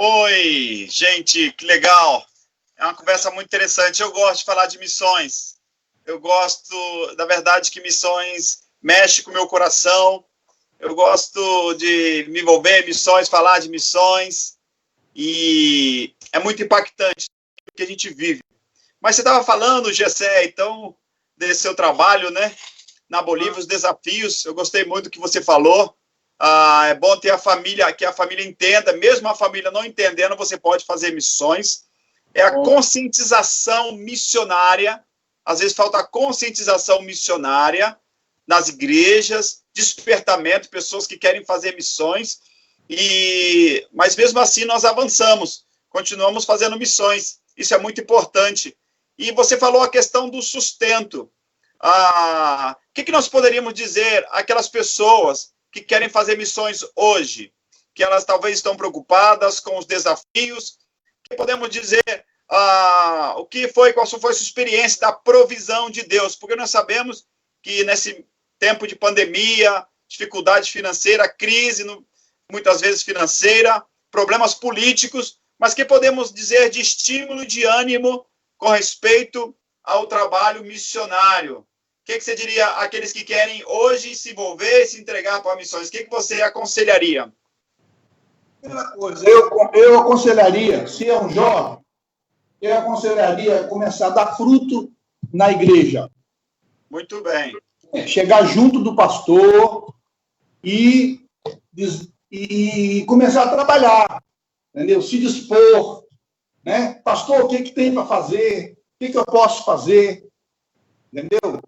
Oi, gente, que legal. É uma conversa muito interessante. Eu gosto de falar de missões. Eu gosto, da verdade, que missões mexe com o meu coração. Eu gosto de me envolver em missões, falar de missões. E é muito impactante o que a gente vive. Mas você estava falando, Gessé, então, desse seu trabalho, né? Na Bolívia, os desafios. Eu gostei muito do que você falou. É bom ter a família, que a família entenda, mesmo a família não entendendo, você pode fazer missões. É a conscientização missionária. Às vezes falta a conscientização missionária nas igrejas, despertamento, pessoas que querem fazer missões. Mas mesmo assim nós avançamos, continuamos fazendo missões. Isso é muito importante. E você falou a questão do sustento. O que nós poderíamos dizer àquelas pessoas que querem fazer missões hoje, que elas talvez estão preocupadas com os desafios? O que podemos dizer? Qual foi a sua experiência da provisão de Deus? Porque nós sabemos que nesse tempo de pandemia, dificuldade financeira, crise, muitas vezes financeira, problemas políticos, mas que podemos dizer de estímulo e de ânimo com respeito ao trabalho missionário? O que você diria àqueles que querem hoje se envolver e se entregar para missões? O que você aconselharia? Primeira coisa, eu aconselharia, se é um jovem, eu aconselharia começar a dar fruto na igreja. Muito bem. Chegar junto do pastor e começar a trabalhar, entendeu? Se dispor, né? Pastor, o que tem para fazer? O que eu posso fazer? Entendeu?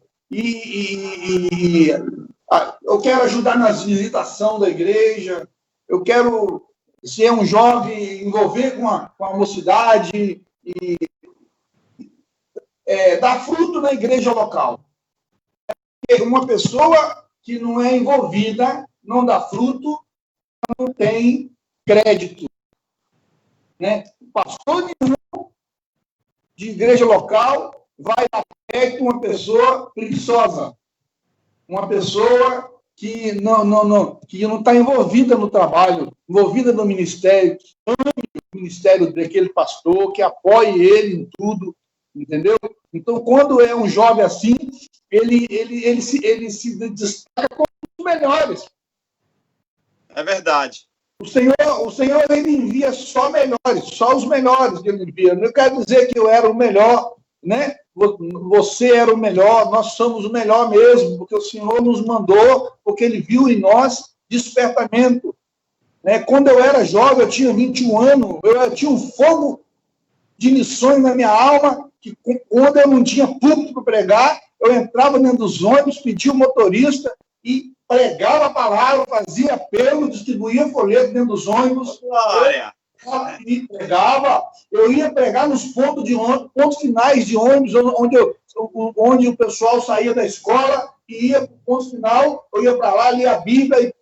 Eu quero ajudar na visitação da igreja, eu quero, se é um jovem, envolver com a mocidade e dar fruto na igreja local. Uma pessoa que não é envolvida, não dá fruto, não tem crédito. Né? O pastor nenhum de igreja local vai dar crédito a uma pessoa preguiçosa, uma pessoa que não está envolvida no trabalho, envolvida no ministério, que ame o ministério daquele pastor, que apoie ele em tudo, entendeu? Então, quando é um jovem assim, ele se destaca como os melhores. É verdade. O Senhor ele envia só melhores, só os melhores que ele envia. Não quero dizer que eu era o melhor, né? Você era o melhor, nós somos o melhor mesmo, porque o Senhor nos mandou, porque Ele viu em nós despertamento. Né? Quando eu era jovem, eu tinha 21 anos, eu tinha um fogo de missões na minha alma, que quando eu não tinha público para pregar, eu entrava dentro dos ônibus, pedia o motorista e pregava a palavra, fazia apelo, distribuía folheto dentro dos ônibus. Glória! E pregava, eu ia pregar nos pontos finais de ônibus, onde o pessoal saía da escola e ia para o ponto final, eu ia para lá, lia a Bíblia e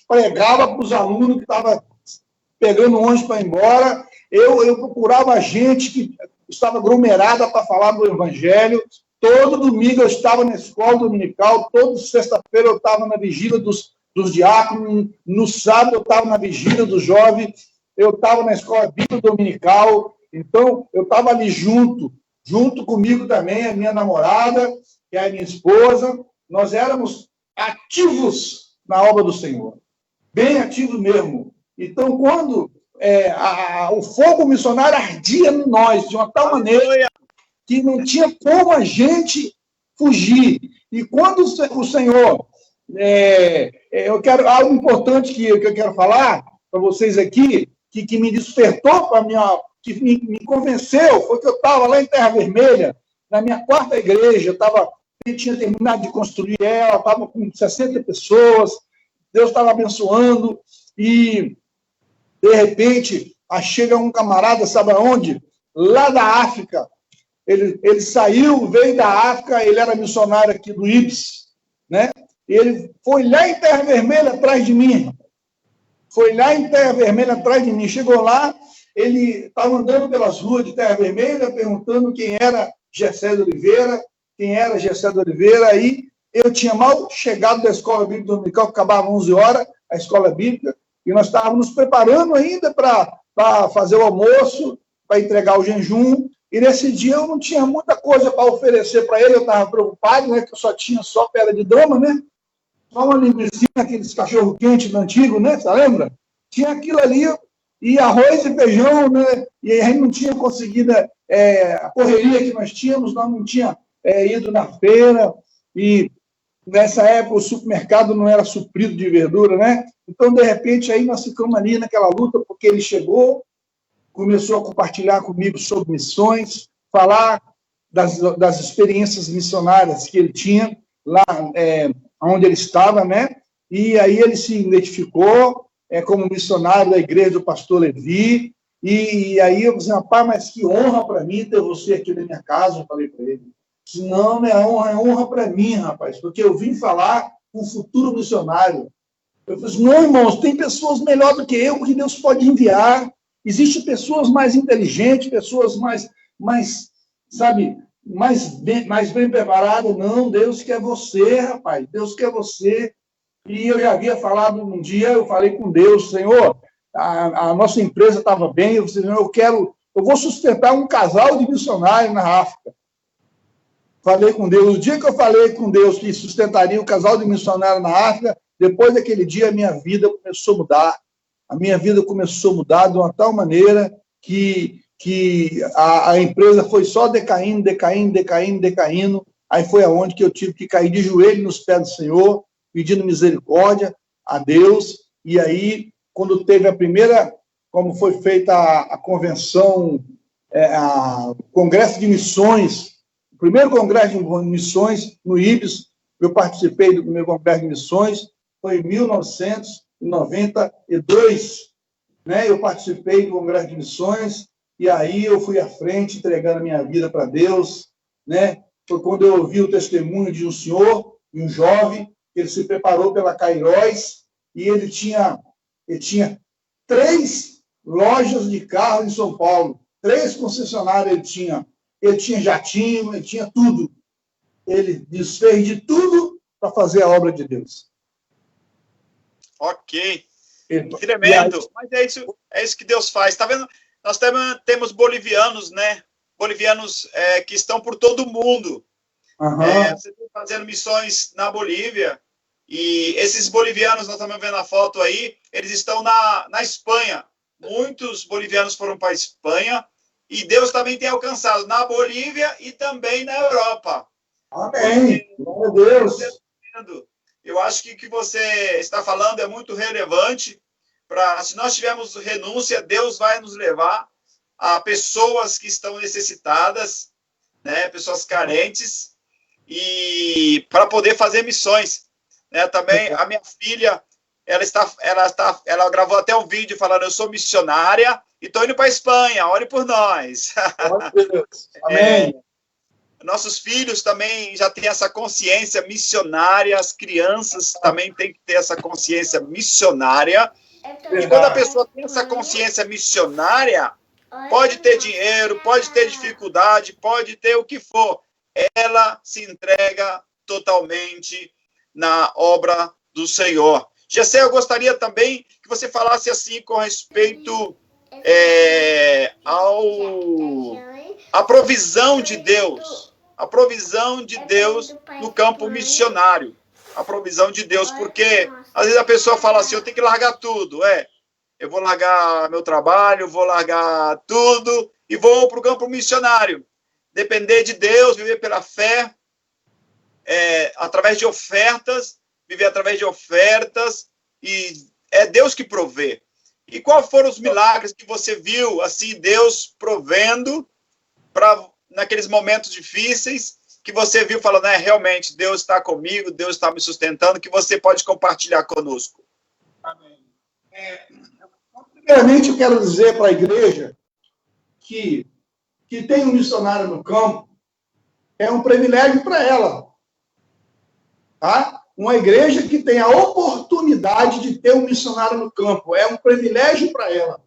pregava para os alunos que estavam pegando ônibus para ir embora. Eu procurava gente que estava aglomerada para falar do Evangelho. Todo domingo eu estava na escola dominical, toda sexta-feira eu estava na vigília dos diáconos, no sábado eu estava na vigília dos jovens, eu estava na escola bíblica dominical, então eu estava ali junto comigo também, a minha namorada, que é a minha esposa, nós éramos ativos na obra do Senhor, bem ativos mesmo. Então, quando o fogo missionário ardia em nós, de uma tal maneira que não tinha como a gente fugir. E quando o Senhor... eu quero algo importante que eu quero falar para vocês aqui, que me despertou, que me convenceu, foi que eu estava lá em Terra Vermelha, na minha quarta igreja, eu tinha terminado de construir ela, estava com 60 pessoas, Deus estava abençoando, e, de repente, chega um camarada, sabe aonde? Lá da África. Ele saiu, veio da África, ele era missionário aqui do IBS, né? Ele foi lá em Terra Vermelha atrás de mim. Chegou lá, ele estava andando pelas ruas de Terra Vermelha, perguntando quem era Gessé de Oliveira, Aí eu tinha mal chegado da escola bíblica dominical, que acabava 11 horas, a escola bíblica, e nós estávamos nos preparando ainda para para fazer o almoço, para entregar o jejum. E nesse dia eu não tinha muita coisa para oferecer para ele, eu estava preocupado, né, que eu só tinha só pedra de dama, né? Só uma linguiça, aqueles cachorro-quente do antigo, né? Você lembra? Tinha aquilo ali, e arroz e feijão, né? E a gente não tinha conseguido a correria que nós tínhamos, nós não tinha ido na feira, e nessa época o supermercado não era suprido de verdura, né? Então, de repente, aí nós ficamos ali naquela luta, porque ele chegou, começou a compartilhar comigo sobre missões, falar das experiências missionárias que ele tinha lá onde ele estava, né? E aí ele se identificou como missionário da igreja do pastor Levi, e aí eu disse, rapaz, mas que honra para mim ter você aqui na minha casa, eu falei para ele. Disse, não, não é honra para mim, rapaz, porque eu vim falar com o futuro missionário. Eu falei, não, irmãos, tem pessoas melhores do que eu que Deus pode enviar. Existem pessoas mais inteligentes, pessoas mais sabe, mais bem preparadas. Não, Deus quer você, rapaz, Deus quer você. E eu já havia falado um dia, eu falei com Deus, Senhor, a nossa empresa estava bem, eu disse, eu vou sustentar um casal de missionários na África. Falei com Deus, o dia que eu falei com Deus que sustentaria o casal de missionários na África, depois daquele dia a minha vida começou a mudar. A minha vida começou a mudar de uma tal maneira que a empresa foi só decaindo. Aí foi aonde que eu tive que cair de joelho nos pés do Senhor, pedindo misericórdia a Deus. E aí, quando teve a primeira, como foi feita a convenção, o Congresso de Missões, o primeiro Congresso de Missões no IBS, eu participei do primeiro Congresso de Missões, foi em 1992, né? Eu participei do Congresso de Missões, e aí eu fui à frente, entregando a minha vida para Deus, né? Foi quando eu ouvi o testemunho de um senhor, de um jovem, ele se preparou pela Cairóis, e ele tinha 3 lojas de carro em São Paulo, 3 concessionárias ele tinha jatinho, ele tinha tudo. Ele desfez de tudo para fazer a obra de Deus. Ok. Tremendo. Aí... Mas é isso que Deus faz. Tá vendo? Nós temos bolivianos, né? Bolivianos que estão por todo o mundo. Uhum. Você está fazendo missões na Bolívia. E esses bolivianos, nós estamos vendo a foto aí, eles estão na Espanha. Muitos bolivianos foram para a Espanha. E Deus também tem alcançado na Bolívia e também na Europa. Amém. Glória a Deus. Eu acho que o que você está falando é muito relevante. Se nós tivermos renúncia, Deus vai nos levar a pessoas que estão necessitadas, né, pessoas carentes, e para poder fazer missões. Né? Também a minha filha, ela gravou até um vídeo falando, eu sou missionária e estou indo para a Espanha, ore por nós. Amém. Nossos filhos também já têm essa consciência missionária, as crianças também têm que ter essa consciência missionária. E quando a pessoa tem essa consciência missionária, pode ter dinheiro, pode ter dificuldade, pode ter o que for, ela se entrega totalmente na obra do Senhor. Gessé, eu gostaria também que você falasse assim com respeito à provisão de Deus. A provisão de Deus no campo missionário. A provisão de Deus, porque às vezes a pessoa fala assim, eu tenho que largar tudo. Eu vou largar meu trabalho, vou largar tudo e vou para o campo missionário. Depender de Deus, viver pela fé, através de ofertas, viver através de ofertas, e é Deus que provê. E quais foram os milagres que você viu, assim, Deus provendo naqueles momentos difíceis, que você viu falando, realmente, Deus está comigo, Deus está me sustentando, que você pode compartilhar conosco? Amém. Primeiramente, eu quero dizer para a igreja que tem um missionário no campo, é um privilégio para ela. Tá? Uma igreja que tem a oportunidade de ter um missionário no campo, é um privilégio para ela.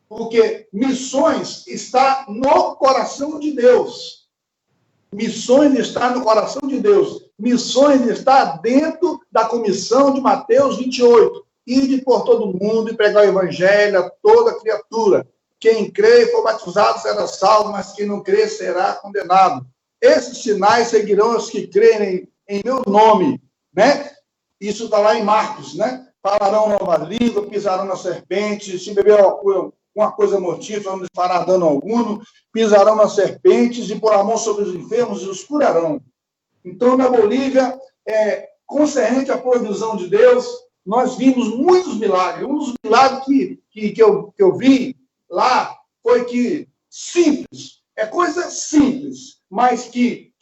Porque missões está no coração de Deus. Missões está no coração de Deus. Missões está dentro da comissão de Mateus 28. ide por todo mundo e pregar o evangelho a toda criatura. Quem crê e for batizado será salvo, mas quem não crê será condenado. Esses sinais seguirão os que crerem em meu nome, né? Isso está lá em Marcos, né? Falarão nova língua, pisarão na serpente, se beber uma coisa mortífera, não fará dano algum, pisarão nas serpentes e pôr a mão sobre os enfermos e os curarão. Então, na Bolívia, concernente à provisão de Deus, nós vimos muitos milagres. Um dos milagres que eu vi lá foi que simples, é coisa simples, mas que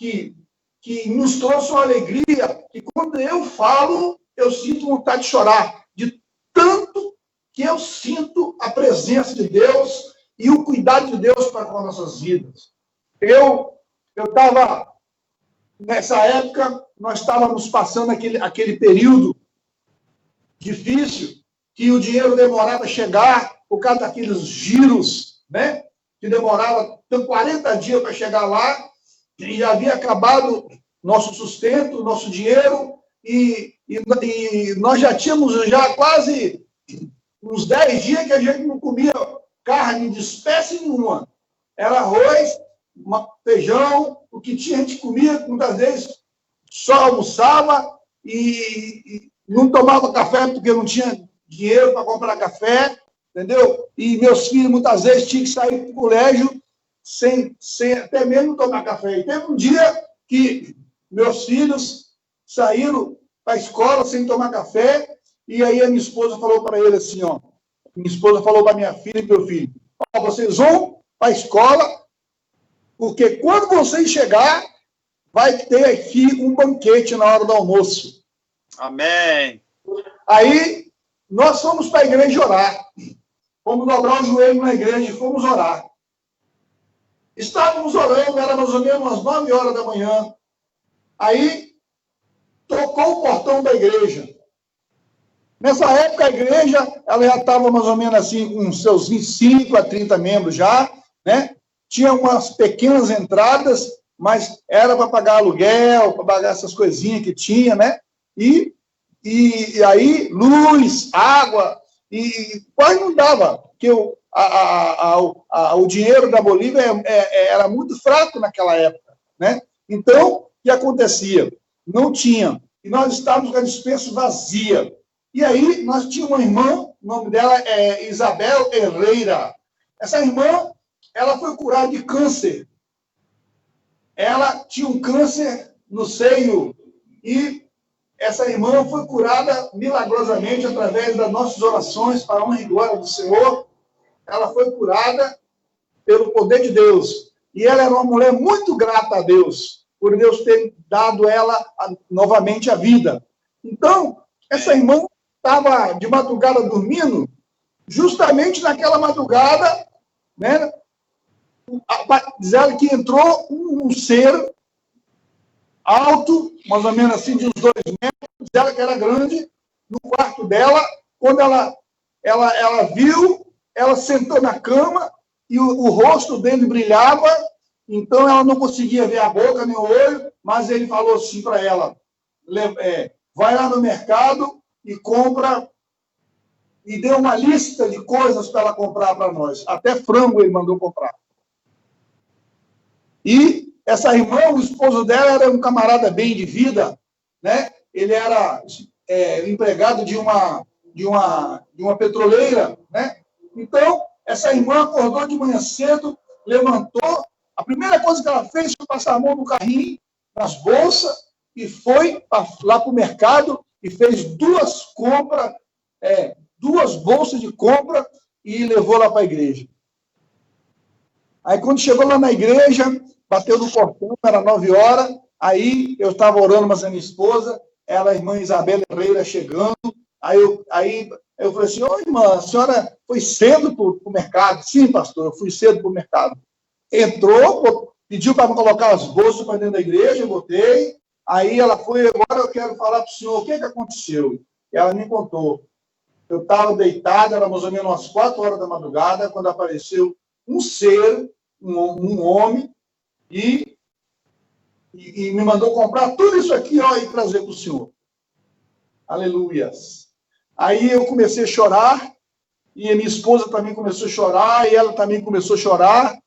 nos trouxe uma alegria, que quando eu falo, eu sinto vontade de chorar, de tanto que eu sinto a presença de Deus e o cuidado de Deus para com as nossas vidas. Eu estava, nessa época, nós estávamos passando aquele período difícil, que o dinheiro demorava a chegar, por causa daqueles giros, né? Que demorava 40 dias para chegar lá, e já havia acabado nosso sustento, nosso dinheiro, e nós já tínhamos quase uns 10 dias que a gente não comia carne de espécie nenhuma. Era arroz, feijão, o que tinha a gente comia, muitas vezes só almoçava e não tomava café porque não tinha dinheiro para comprar café, entendeu? E meus filhos muitas vezes tinham que sair para o colégio sem até mesmo tomar café. E teve um dia que meus filhos saíram para a escola sem tomar café, e aí a minha esposa falou para ele assim, ó, minha esposa falou para minha filha e meu filho, ó, vocês vão para a escola, porque quando vocês chegar, vai ter aqui um banquete na hora do almoço. Amém. Aí, nós fomos para a igreja orar. Fomos dobrar o joelho na igreja e fomos orar. Estávamos orando, era mais ou menos umas 9 horas da manhã. Aí, tocou o portão da igreja. Nessa época, a igreja ela já estava mais ou menos assim, com seus 25 a 30 membros já, né? Tinha umas pequenas entradas, mas era para pagar aluguel, para pagar essas coisinhas que tinha, né? E aí, luz, água, e quase não dava, porque o dinheiro da Bolívia era muito fraco naquela época, né? Então, o que acontecia? Não tinha. E nós estávamos com a despensa vazia. E aí, nós tínhamos uma irmã, o nome dela é Isabel Herrera. Essa irmã, ela foi curada de câncer. Ela tinha um câncer no seio e essa irmã foi curada milagrosamente através das nossas orações para a honra e glória do Senhor. Ela foi curada pelo poder de Deus. E ela era uma mulher muito grata a Deus, por Deus ter dado ela novamente a vida. Então, essa irmã estava de madrugada dormindo, justamente naquela madrugada, né? Diz ela que entrou um ser alto, mais ou menos assim, de uns 2 metros, diz ela que era grande, no quarto dela. Quando ela viu, ela sentou na cama e o rosto dele brilhava, então ela não conseguia ver a boca nem o olho, mas ele falou assim para ela, vai lá no mercado e compra, e deu uma lista de coisas para ela comprar para nós. Até frango ele mandou comprar. E essa irmã, o esposo dela era um camarada bem de vida, né? Ele era empregado de uma petroleira, né? Então, essa irmã acordou de manhã cedo, levantou, a primeira coisa que ela fez foi passar a mão no carrinho, nas bolsas, e foi lá para o mercado e fez 2 compras, 2 bolsas de compra e levou lá para a igreja. Aí, quando chegou lá na igreja, bateu no portão, era 9 horas, aí eu estava orando, mas a minha esposa, ela, a irmã Isabel Herrera, chegando, aí eu falei assim, ô irmã, a senhora foi cedo para o mercado? Sim, pastor, eu fui cedo para o mercado. Entrou, pediu para colocar as bolsas para dentro da igreja, eu botei, aí ela foi, agora eu quero falar para o senhor o que aconteceu. E ela me contou. Eu estava deitado, era mais ou menos umas 4 horas da madrugada, quando apareceu um ser, um homem, e me mandou comprar tudo isso aqui, ó, e trazer para o senhor. Aleluias. Aí eu comecei a chorar, e a minha esposa também começou a chorar, e ela também começou a chorar.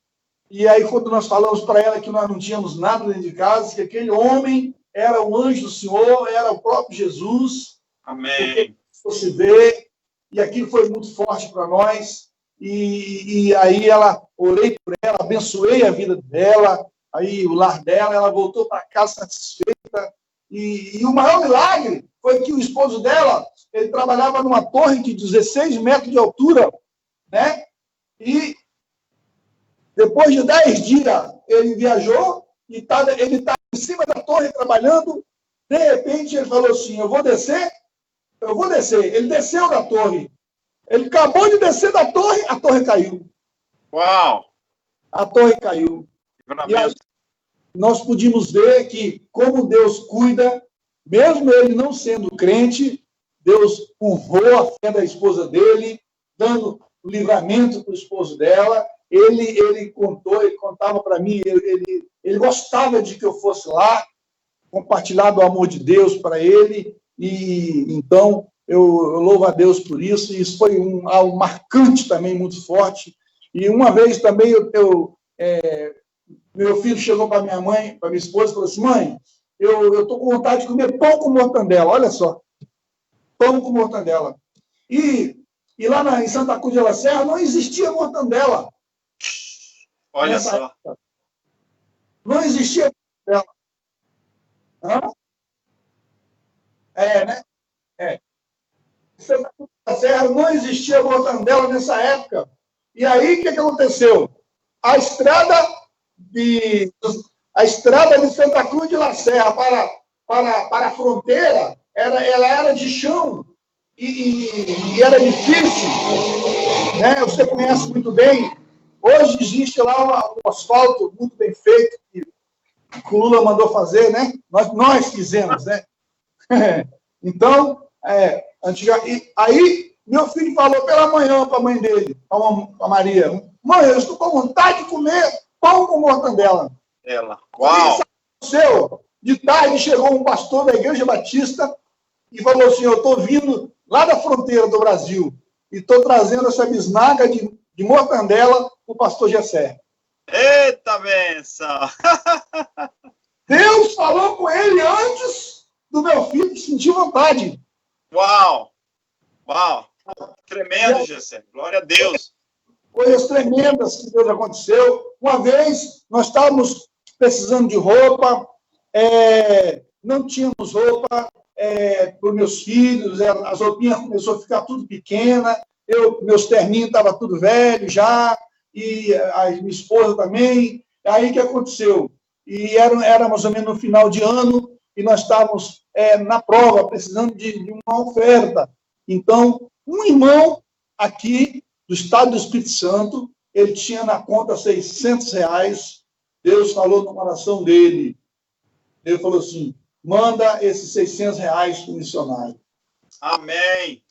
E aí, quando nós falamos para ela que nós não tínhamos nada dentro de casa, que aquele homem era o anjo do Senhor, era o próprio Jesus, Amém. fosse ver, e aquilo foi muito forte para nós. E aí orei por ela, abençoei a vida dela, aí o lar dela, ela voltou para casa satisfeita. E o maior milagre foi que o esposo dela, ele trabalhava numa torre de 16 metros de altura, né? E depois de 10 dias, ele viajou e ele estava em cima da torre trabalhando. De repente, ele falou assim, eu vou descer. Ele desceu da torre. Ele acabou de descer da torre, a torre caiu. Uau! A torre caiu. E aí, nós pudimos ver que, como Deus cuida, mesmo ele não sendo crente, Deus honrou a fé da esposa dele, dando o livramento para o esposo dela. Ele contava para mim, ele gostava de que eu fosse lá, compartilhar do amor de Deus para ele, e então eu louvo a Deus por isso. E isso foi algo marcante também, muito forte. E uma vez também meu filho chegou para minha mãe, para minha esposa, e falou assim, mãe, eu estou com vontade de comer pão com mortandela, olha só, pão com mortandela. E lá em Santa Cruz de la Serra não existia mortandela. Olha só. Época. Não existia mortandela. Hã? Né? Em Santa Cruz de la Serra não existia mortandela nessa época. E aí, o que aconteceu? A estrada de Santa Cruz de la Serra para a fronteira, ela era de chão e era difícil, né? Você conhece muito bem. Hoje existe lá um asfalto muito bem feito que o Lula mandou fazer, né? Nós fizemos, né? Então, aí meu filho falou pela manhã para a mãe dele, para a Maria, mãe, eu estou com vontade de comer pão com mortandela. Uau! De tarde chegou um pastor da Igreja Batista e falou assim, eu estou vindo lá da fronteira do Brasil e estou trazendo essa bisnaga de mortandela para o pastor Gessé. Eita benção! Deus falou com ele antes do meu filho sentir vontade. Uau! Uau! Tremendo, Gessé. Glória a Deus. Coisas tremendas que Deus aconteceu. Uma vez, nós estávamos precisando de roupa, não tínhamos roupa para os meus filhos, as roupinhas começaram a ficar tudo pequena, meus terninhos estavam tudo velho já, e a minha esposa também. Aí o que aconteceu? E era mais ou menos no final de ano, e nós estávamos na prova, precisando de uma oferta. Então, um irmão aqui do estado do Espírito Santo, ele tinha na conta R$600. Deus falou no coração dele. Ele falou assim, manda esses R$600 para o missionário. Amém.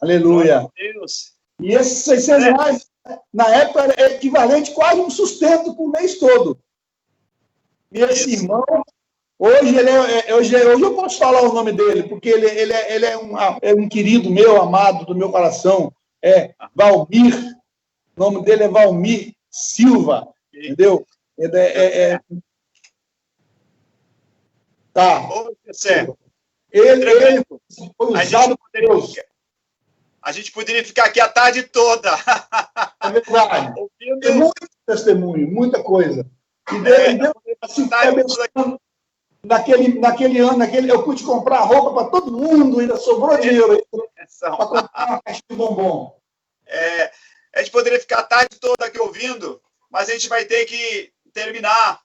Aleluia. Glória a Deus. E esses R$600, na época, era equivalente quase um sustento por mês todo. E esse irmão, hoje eu posso falar o nome dele, porque ele é um querido meu, amado do meu coração. Valmir. O nome dele é Valmir Silva. Entendeu? Tá. Ele foi usado por Deus. A gente poderia ficar aqui a tarde toda. É verdade. Tem muito testemunho, muita coisa. E Deus naquele ano, eu pude comprar roupa para todo mundo, ainda sobrou dinheiro para comprar uma caixa de bombom. A gente poderia ficar a tarde toda aqui ouvindo, mas a gente vai ter que terminar.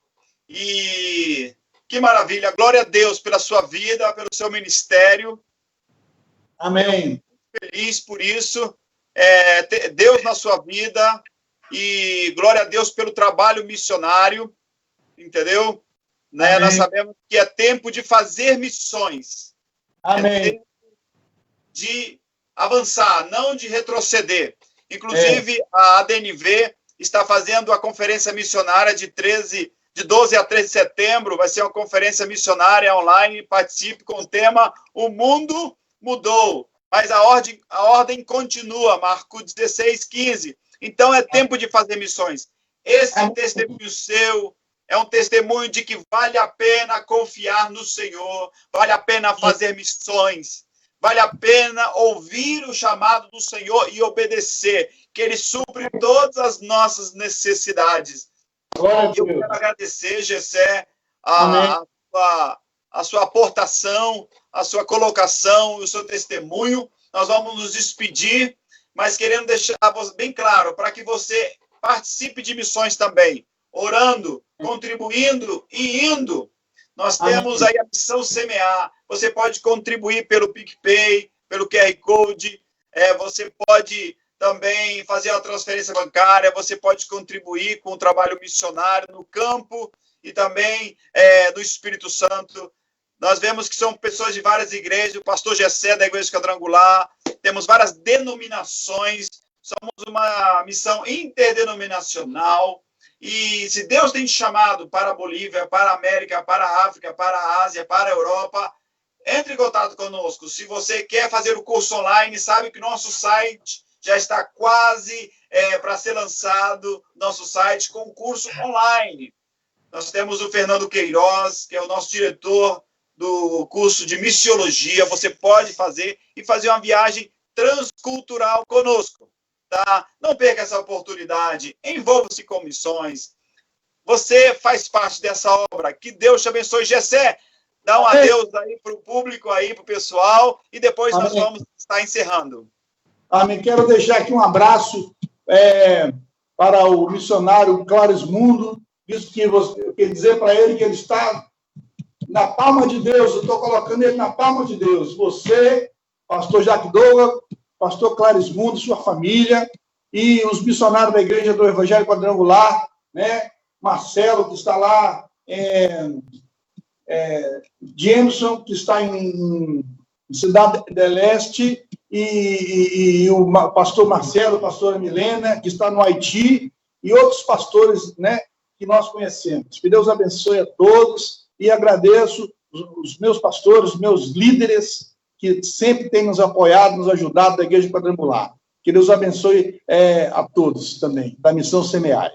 E que maravilha. Glória a Deus pela sua vida, pelo seu ministério. Amém. Feliz por isso. Deus na sua vida. E glória a Deus pelo trabalho missionário. Entendeu? Né? Nós sabemos que é tempo de fazer missões. Amém. É tempo de avançar, não de retroceder. Inclusive, a ADNV está fazendo a conferência missionária de 12 a 13 de setembro. Vai ser uma conferência missionária online. Participe com o tema O Mundo Mudou. mas a ordem continua, Marcos 16:15. Então é tempo de fazer missões. Esse testemunho seu é um testemunho de que vale a pena confiar no Senhor, vale a pena fazer missões, vale a pena ouvir o chamado do Senhor e obedecer, que Ele supre todas as nossas necessidades. Eu quero agradecer, Gessé, a sua aportação, a sua colocação, o seu testemunho. Nós vamos nos despedir, mas querendo deixar bem claro, para que você participe de missões também, orando, contribuindo e indo. Nós temos aí a missão Semear. Você pode contribuir pelo PicPay, pelo QR Code, você pode também fazer a transferência bancária, você pode contribuir com o trabalho missionário no campo e também no Espírito Santo. Nós vemos que são pessoas de várias igrejas, o pastor Gessé da Igreja Quadrangular, temos várias denominações, somos uma missão interdenominacional, e se Deus tem te chamado para a Bolívia, para a América, para a África, para a Ásia, para a Europa, entre em contato conosco. Se você quer fazer o curso online, sabe que nosso site já está quase para ser lançado, nosso site com curso online. Nós temos o Fernando Queiroz, que é o nosso diretor do curso de missiologia. Você pode fazer uma viagem transcultural conosco, tá? Não perca essa oportunidade, envolva-se com missões. Você faz parte dessa obra. Que Deus te abençoe. Gessé, dá um adeus aí para o público, aí para o pessoal, e depois nós vamos estar encerrando. Amém. Quero deixar aqui um abraço para o missionário Clarismundo. Isso que eu quero dizer para ele que ele está na palma de Deus. Eu estou colocando ele na palma de Deus. Você, pastor Jacques Douglas, pastor Clarismundo, sua família, e os missionários da Igreja do Evangelho Quadrangular, né? Marcelo, que está lá, Jameson, que está em Cidade del Este, e o pastor Marcelo, pastora Milena, que está no Haiti, e outros pastores, né, que nós conhecemos. Que Deus abençoe a todos, e agradeço os meus pastores, os meus líderes, que sempre têm nos apoiado, nos ajudado da Igreja Quadrangular. Que Deus abençoe a todos também, da Missão Semear.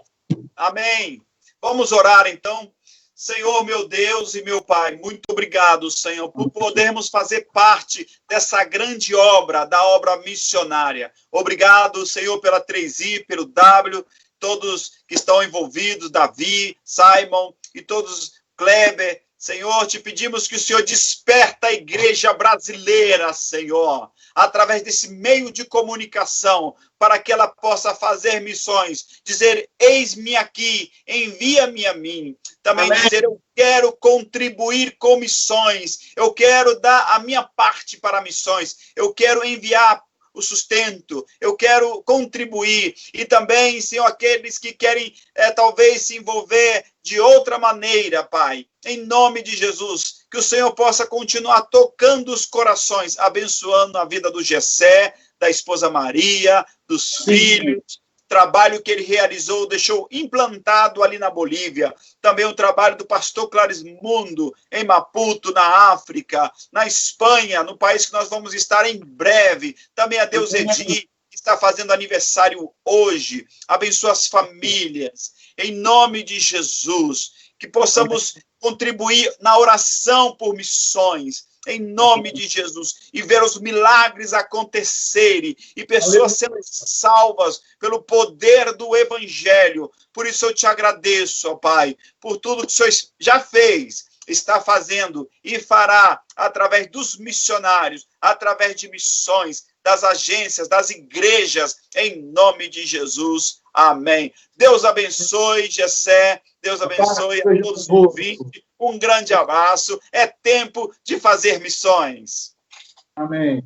Amém. Vamos orar, então. Senhor, meu Deus e meu Pai, muito obrigado, Senhor, por podermos fazer parte dessa grande obra, da obra missionária. Obrigado, Senhor, pela 3i, pelo W, todos que estão envolvidos, Davi, Simon e todos, Kleber. Senhor, te pedimos que o Senhor desperta a igreja brasileira, Senhor, através desse meio de comunicação, para que ela possa fazer missões, dizer, eis-me aqui, envia-me a mim. Também dizer, eu quero contribuir com missões, eu quero dar a minha parte para missões, eu quero enviar o sustento, eu quero contribuir. E também, Senhor, aqueles que querem talvez se envolver de outra maneira, Pai, em nome de Jesus, que o Senhor possa continuar tocando os corações, abençoando a vida do Gessé, da esposa Maria, dos filhos, trabalho que ele realizou, deixou implantado ali na Bolívia, também o trabalho do pastor Clarismundo, em Maputo, na África, na Espanha, no país que nós vamos estar em breve, também a Deus Edi, que está fazendo aniversário hoje, abençoa as famílias, em nome de Jesus, que possamos contribuir na oração por missões, em nome de Jesus, e ver os milagres acontecerem, e pessoas sendo salvas pelo poder do Evangelho. Por isso eu te agradeço, ó Pai, por tudo que o Senhor já fez, está fazendo e fará através dos missionários, através de missões, das agências, das igrejas, em nome de Jesus. Amém. Deus abençoe, Gessé, Deus abençoe a todos os ouvintes. Um grande abraço. É tempo de fazer missões. Amém.